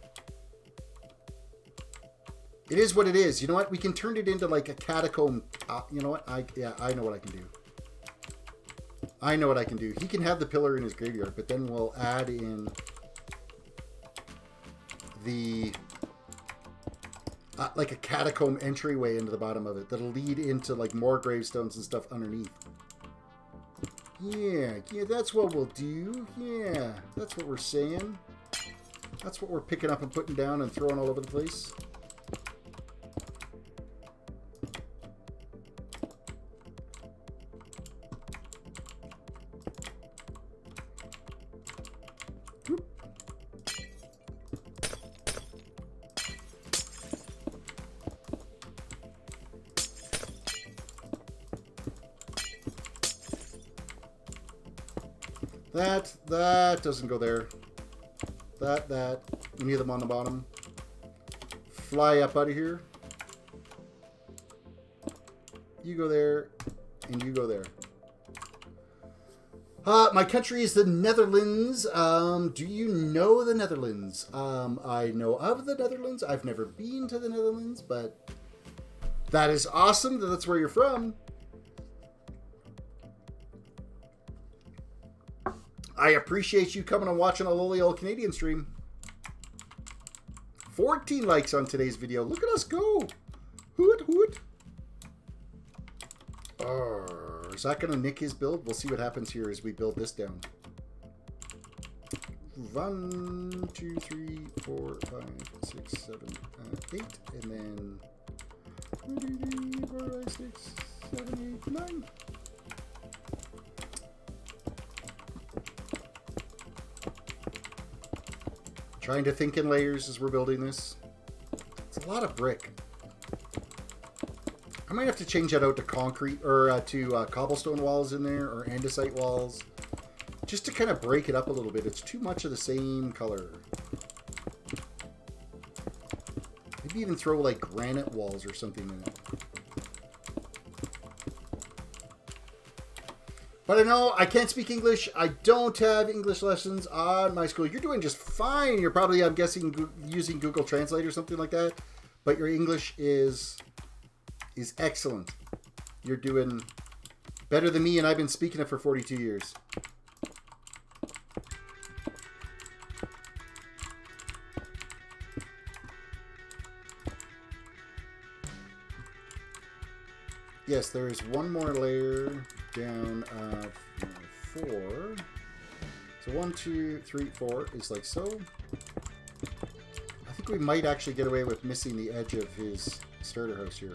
It is what it is. You know what? We can turn it into like a catacomb. You know what? I know what I can do. I know what I can do. He can have the pillar in his graveyard, but then we'll add in the... like a catacomb entryway into the bottom of it that'll lead into like more gravestones and stuff underneath. Yeah, that's what we'll do. Yeah, that's what we're saying. That's what we're picking up and putting down and throwing all over the place. That doesn't go there. That. We need them on the bottom. Fly up out of here. You go there, and you go there. My country is the Netherlands. Do you know the Netherlands? I know of the Netherlands. I've never been to the Netherlands, but that is awesome that that's where you're from. I appreciate you coming and watching a lowly old Canadian stream. 14 likes on today's video. Look at us go. Hoot, hoot. Is that going to nick his build? We'll see what happens here as we build this down. 1, 2, 3, 4, 5, 6, 7, 8. And then 2, 3, 4, 5, 6, 7, 8, 9. Trying to think in layers as we're building this. It's a lot of brick. I might have to change that out to concrete or to cobblestone walls in there or andesite walls. Just to kind of break it up a little bit. It's too much of the same color. Maybe even throw like granite walls or something in it. But I know I can't speak English. I don't have English lessons on my school. You're doing just fine. You're probably, I'm guessing, using Google Translate or something like that. But your English is excellent. You're doing better than me, and I've been speaking it for 42 years. Yes, there is one more layer down of 4. So 1, 2, 3, 4 is like so. I think we might actually get away with missing the edge of his starter house here.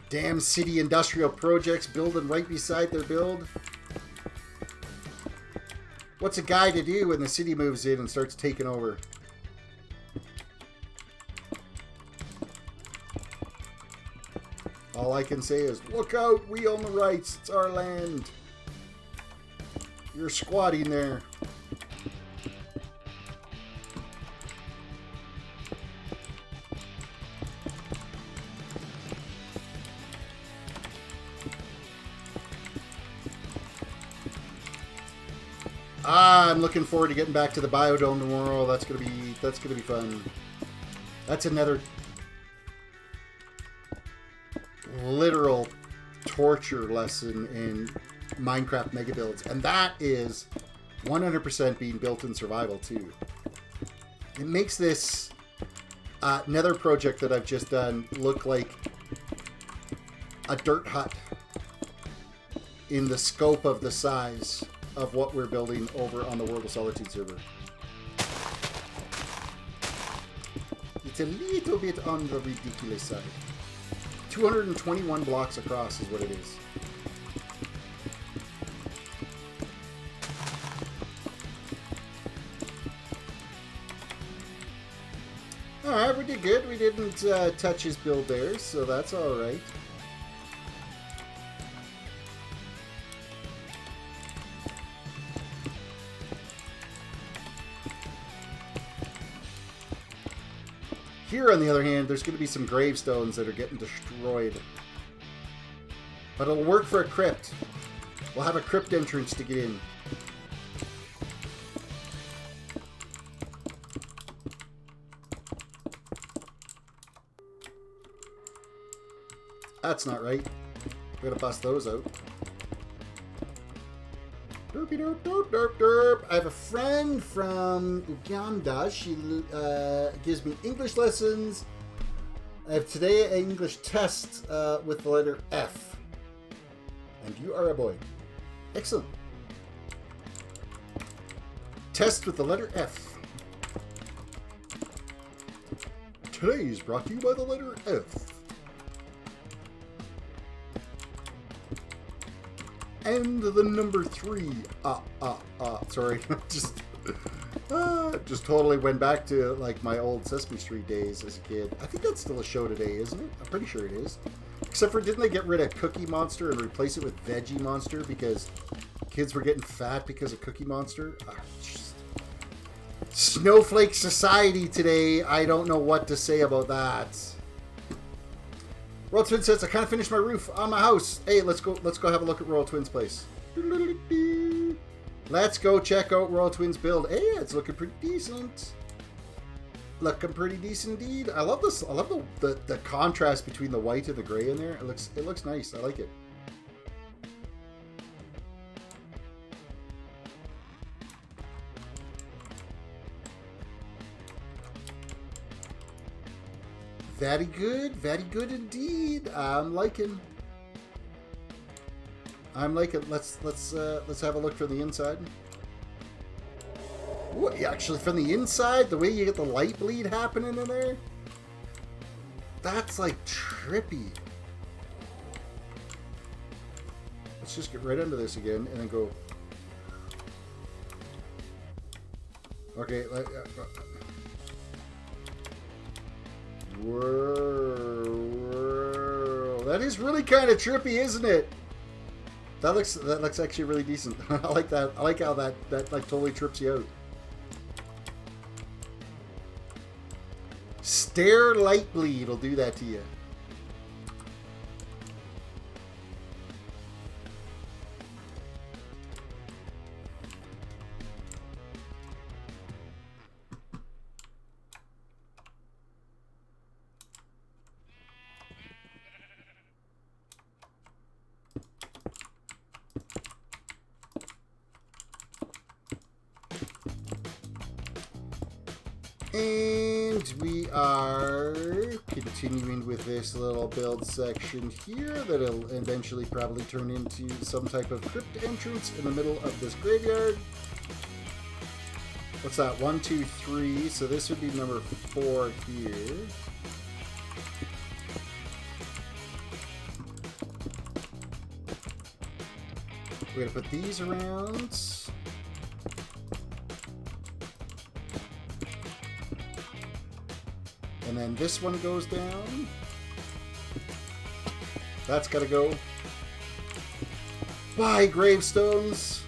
Damn city industrial projects building right beside their build. What's a guy to do when the city moves in and starts taking over? All I can say is, look out, we own the rights, it's our land. You're squatting there. I'm looking forward to getting back to the biodome tomorrow. That's gonna be fun. That's another literal torture lesson in Minecraft mega builds, and that is 100% being built in survival too. It makes this Nether project that I've just done look like a dirt hut in the scope of the size of what we're building over on the World of Solitude server. It's a little bit on the ridiculous side. 221 blocks across is what it is. Alright, we did good. We didn't touch his build there, so that's alright. Here, on the other hand, there's going to be some gravestones that are getting destroyed. But it'll work for a crypt. We'll have a crypt entrance to get in. That's not right. We're going to bust those out. Derpy derp derp derp derp. I have a friend from Uganda. She gives me English lessons. I have today an English test with the letter F. And you are a boy. Excellent. Test with the letter F. Today is brought to you by the letter F. And the number 3. Sorry. Just totally went back to like my old Sesame Street days as a kid. I think that's still a show today, isn't it? I'm pretty sure it is. Except for, didn't they get rid of Cookie Monster and replace it with Veggie Monster because kids were getting fat because of Cookie Monster? Snowflake Society today. I don't know what to say about that. Royal Twins says, I kind of finished my roof on my house. Hey, let's go have a look at Royal Twins' place. Let's go check out Royal Twins' build. Hey, it's looking pretty decent. Looking pretty decent indeed. I love this. I love the contrast between the white and the gray in there. It looks nice. I like it. Very good indeed. I'm liking. Let's have a look from the inside. Ooh, actually, from the inside, the way you get the light bleed happening in there, that's like trippy. Let's just get right under this again and then go. Okay. Whoa. That is really kind of trippy, isn't it? That looks actually really decent. I like that. I like how that like totally trips you out. Stair light bleed will do that to you. And we are continuing with this little build section here that'll eventually probably turn into some type of crypt entrance in the middle of this graveyard. What's that? 1, 2, 3. So this would be number 4 here. We're going to put these around. And then this one goes down. That's got to go. Bye, gravestones.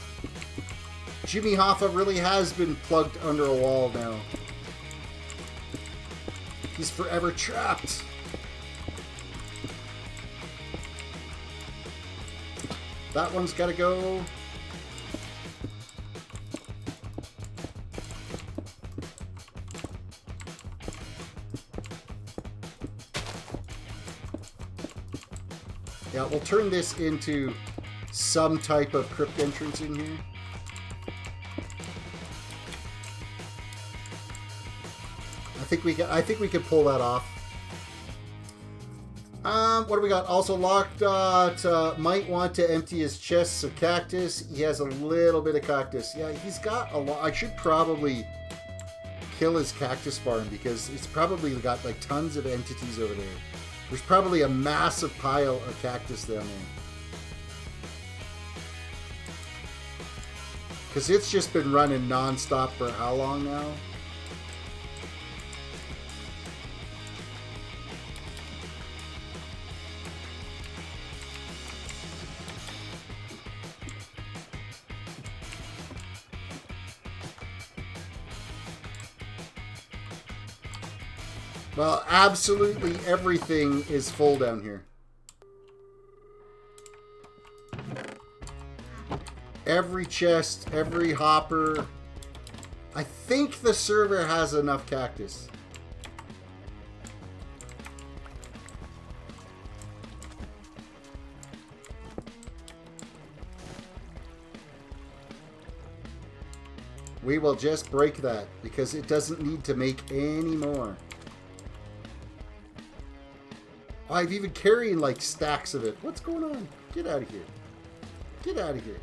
Jimmy Hoffa really has been plugged under a wall now. He's forever trapped. That one's got to go. Yeah, we'll turn this into some type of crypt entrance in here. I think we could pull that off. What do we got? Also, Lockdot might want to empty his chests of cactus. He has a little bit of cactus. Yeah, he's got a lot. I should probably kill his cactus farm because it's probably got like tons of entities over there. There's probably a massive pile of cactus down there. Because it's just been running non-stop for how long now? Well, absolutely everything is full down here. Every chest, every hopper. I think the server has enough cactus. We will just break that because it doesn't need to make any more. Oh, I've even carrying like stacks of it. What's going on? Get out of here. Get out of here.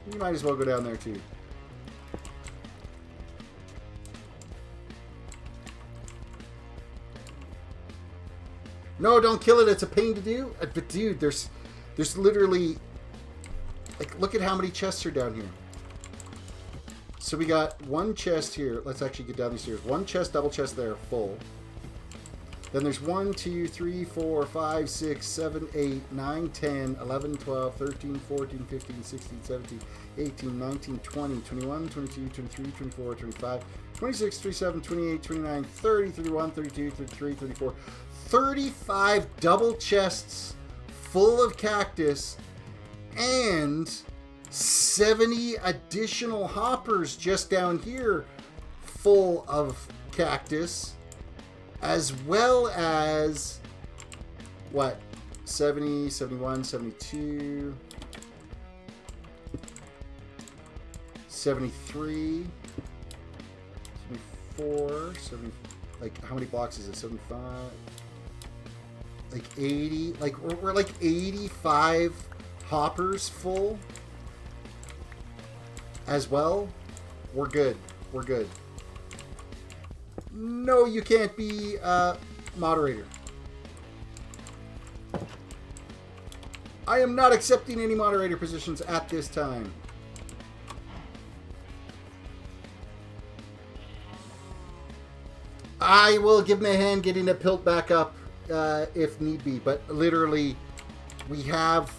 You might as well go down there too. No, don't kill it. It's a pain to do. But dude, there's literally like, look at how many chests are down here. So we got one chest here. Let's actually get down these stairs. One chest, double chest there, full. Then there's 1, 2, 3, 4, 5, 6, 7, 8, 9, 10, 11, 12, 13, 14, 15, 16, 17, 18, 19, 20, 21, 22, 23, 24, 25, 26, 27, 28, 29, 30, 31, 32, 33, 34, 35 double chests full of cactus and 70 additional hoppers just down here full of cactus. As well as, what, 70, 71, 72, 73, 74, 70, like, how many blocks is it? 75, like 80, like, we're like 85 hoppers full as well. We're good. We're good. No, you can't be moderator. I am not accepting any moderator positions at this time. I will give him a hand getting it built back up if need be, but literally we have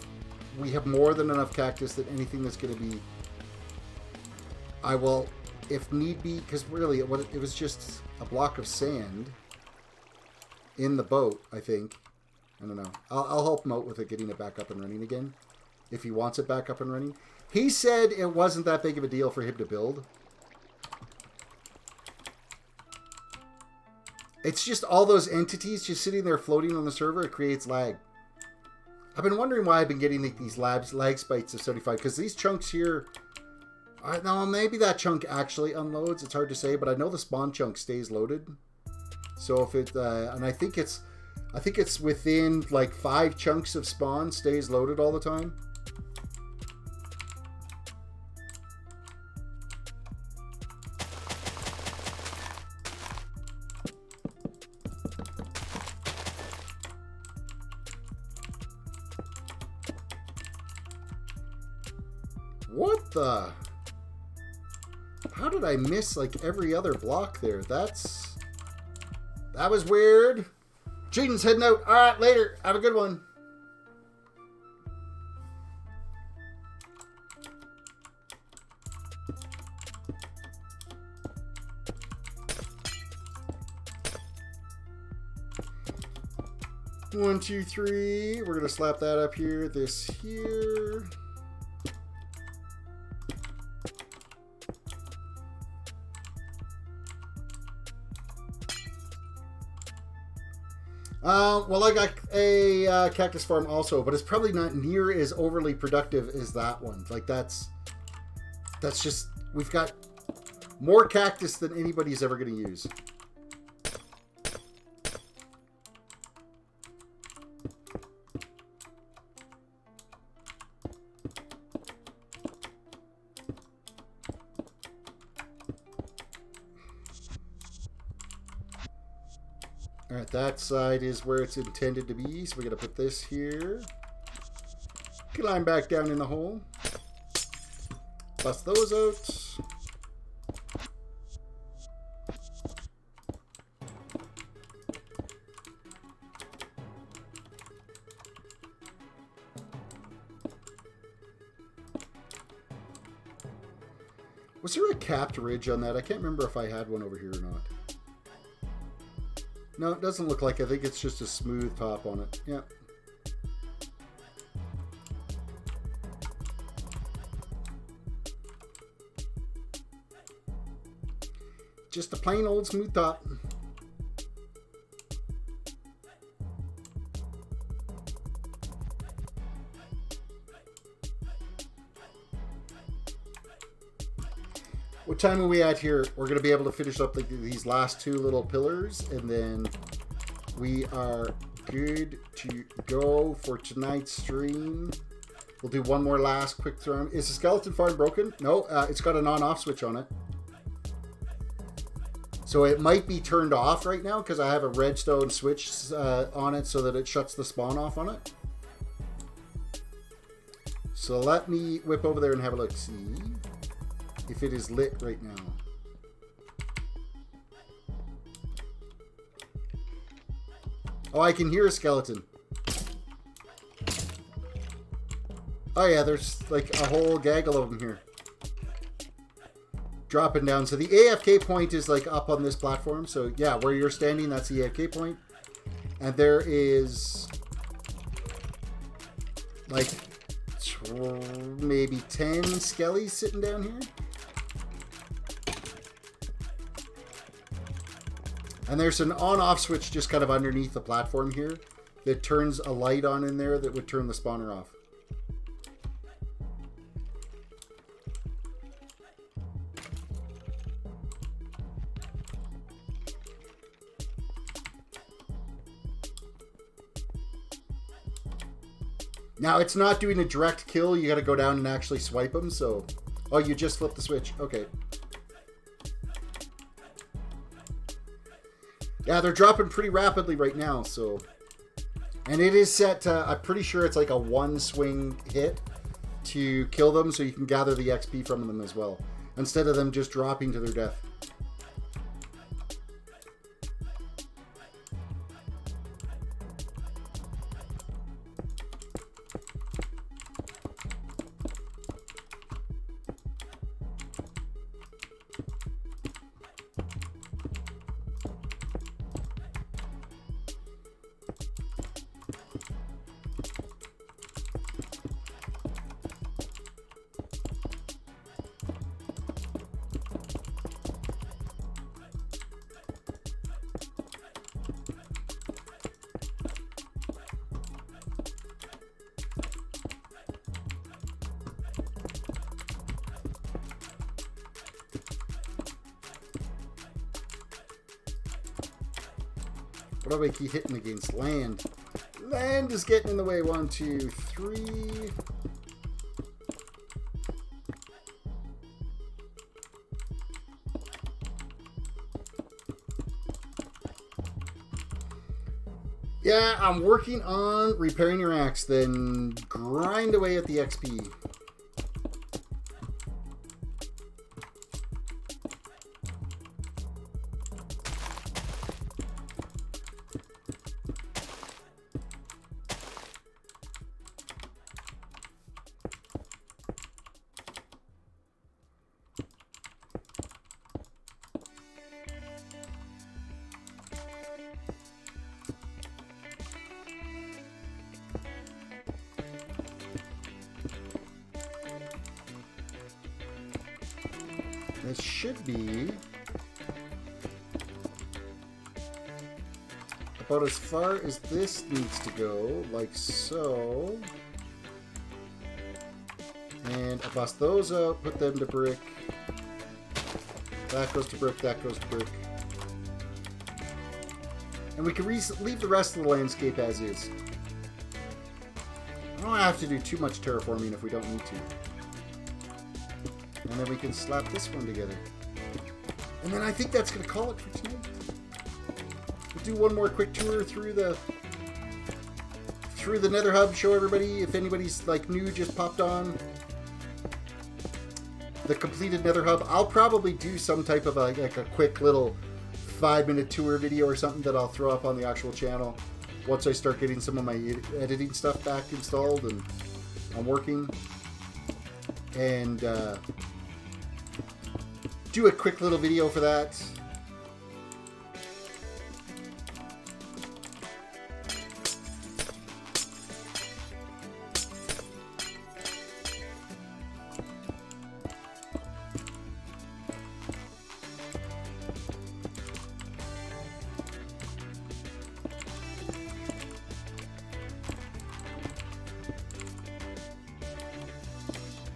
more than enough cactus that anything that's going to be. I will, if need be, because really it was just a block of sand in the boat, I think. I don't know. I'll help him out with it, getting it back up and running again, if he wants it back up and running. He said it wasn't that big of a deal for him to build. It's just all those entities just sitting there floating on the server. It creates lag. I've been wondering why I've been getting these lag spikes of 75, because these chunks here... no, maybe that chunk actually unloads. It's hard to say, but I know the spawn chunk stays loaded. So if it, and I think it's within like 5 chunks of spawn stays loaded all the time. What the? How did I miss like every other block there? That was weird. Jaden's heading out. All right, later. Have a good one. One, two, three. We're gonna slap that up here. This here. Well, I got a cactus farm also, but it's probably not near as overly productive as that one. Like, that's just... We've got more cactus than anybody's ever going to use. Alright, that side is where it's intended to be, so we're going to put this here. Climb back down in the hole. Bust those out. Was there a capped ridge on that? I can't remember if I had one over here or not. No, it doesn't look like it. I think it's just a smooth top on it. Yeah. Just a plain old smooth top. What time are we at here? We're going to be able to finish up these last two little pillars, and then we are good to go for tonight's stream. We'll do one more last quick throw. Is the skeleton farm broken? No, it's got an on-off switch on it. So it might be turned off right now because I have a redstone switch on it so that it shuts the spawn off on it. So let me whip over there and have a look. See if it is lit right now. Oh, I can hear a skeleton. Oh yeah, there's like a whole gaggle of them here. Dropping down. So the AFK point is like up on this platform. So yeah, where you're standing, that's the AFK point. And there is like maybe 10 skellies sitting down here. And there's an on-off switch just kind of underneath the platform here that turns a light on in there that would turn the spawner off. Now, it's not doing a direct kill. You got to go down and actually swipe them. So, oh, you just flipped the switch. Okay. Yeah, they're dropping pretty rapidly right now, so... And it is set to... I'm pretty sure it's like a one-swing hit to kill them, so you can gather the XP from them as well, instead of them just dropping to their death. What do I keep hitting against? Land. Land is getting in the way. 1, 2, 3. Yeah, I'm working on repairing your axe, then grind away at the XP. This should be about as far as this needs to go, like so. And I bust those out, put them to brick. That goes to brick, that goes to brick. And we can leave the rest of the landscape as is. I don't have to do too much terraforming if we don't need to. And then we can slap this one together. And then I think that's going to call it for tonight. We'll do one more quick tour through the Nether Hub, show everybody, if anybody's like new, just popped on, the completed Nether Hub. I'll probably do some type of like a quick little 5-minute tour video or something that I'll throw up on the actual channel once I start getting some of my editing stuff back installed and I'm working. And do a quick little video for that.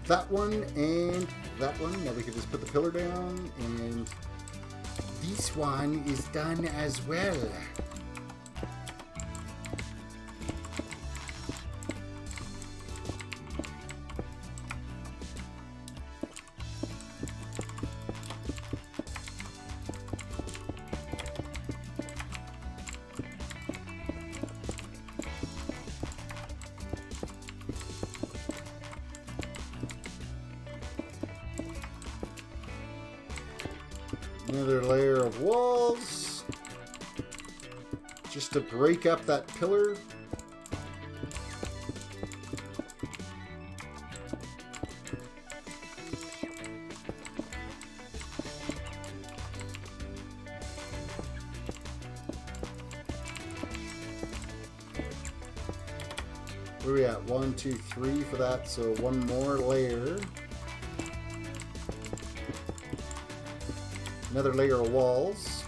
That one and that one. Now we can just put the pillar down, and this one is done as well. Another layer of walls just to break up that pillar. Where are we at? 1, 2, 3 for that, so one more layer. Another layer of walls.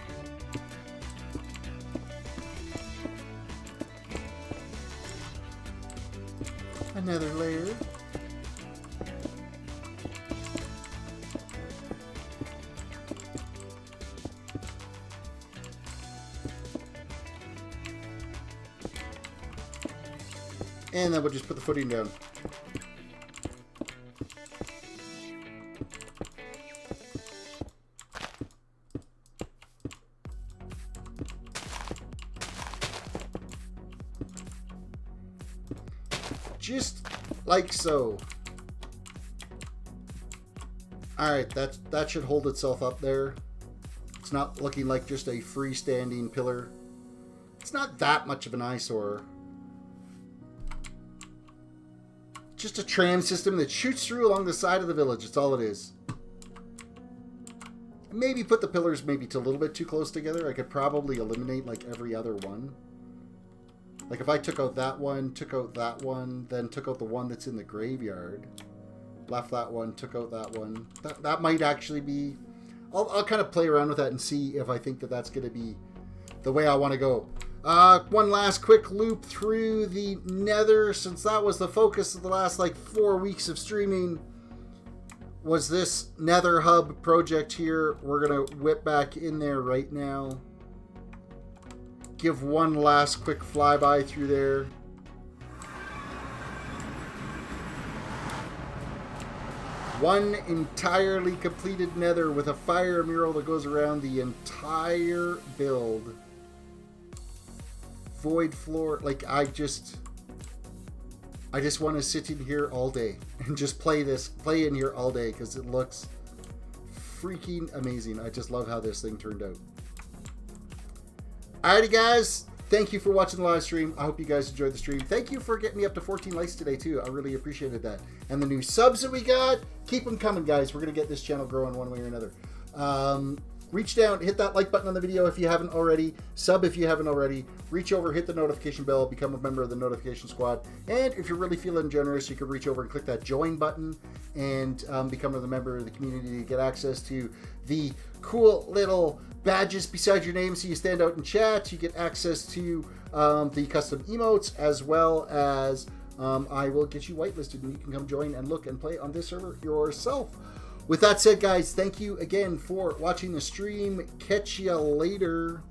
Another layer. And then we'll just put the footing down. Just like so. Alright, that should hold itself up there. It's not looking like just a freestanding pillar. It's not that much of an eyesore. Just a tram system that shoots through along the side of the village. That's all it is. Maybe put the pillars maybe a little bit too close together. I could probably eliminate like every other one. Like if I took out that one, then took out the one that's in the graveyard, left that one, took out that one. That might actually be... I'll kind of play around with that and see if I think that that's going to be the way I want to go. One last quick loop through the Nether, since that was the focus of the last like 4 weeks of streaming, was this Nether Hub project here. We're going to whip back in there right now. Give one last quick flyby through there. One entirely completed Nether with a fire mural that goes around the entire build. Void floor. Like, I just want to sit in here all day and just play in here all day because it looks freaking amazing. I just love how this thing turned out. Alrighty, guys. Thank you for watching the live stream. I hope you guys enjoyed the stream. Thank you for getting me up to 14 likes today, too. I really appreciated that. And the new subs that we got, keep them coming, guys. We're going to get this channel growing one way or another. reach down, hit that like button on the video if you haven't already, sub if you haven't already, reach over, hit the notification bell, become a member of the notification squad, and if you're really feeling generous, you could reach over and click that join button and become a member of the community to get access to the cool little badges beside your name so you stand out in chat. You get access to the custom emotes, as well as I will get you whitelisted and you can come join and look and play on this server yourself. With that said, guys, thank you again for watching the stream. Catch ya later.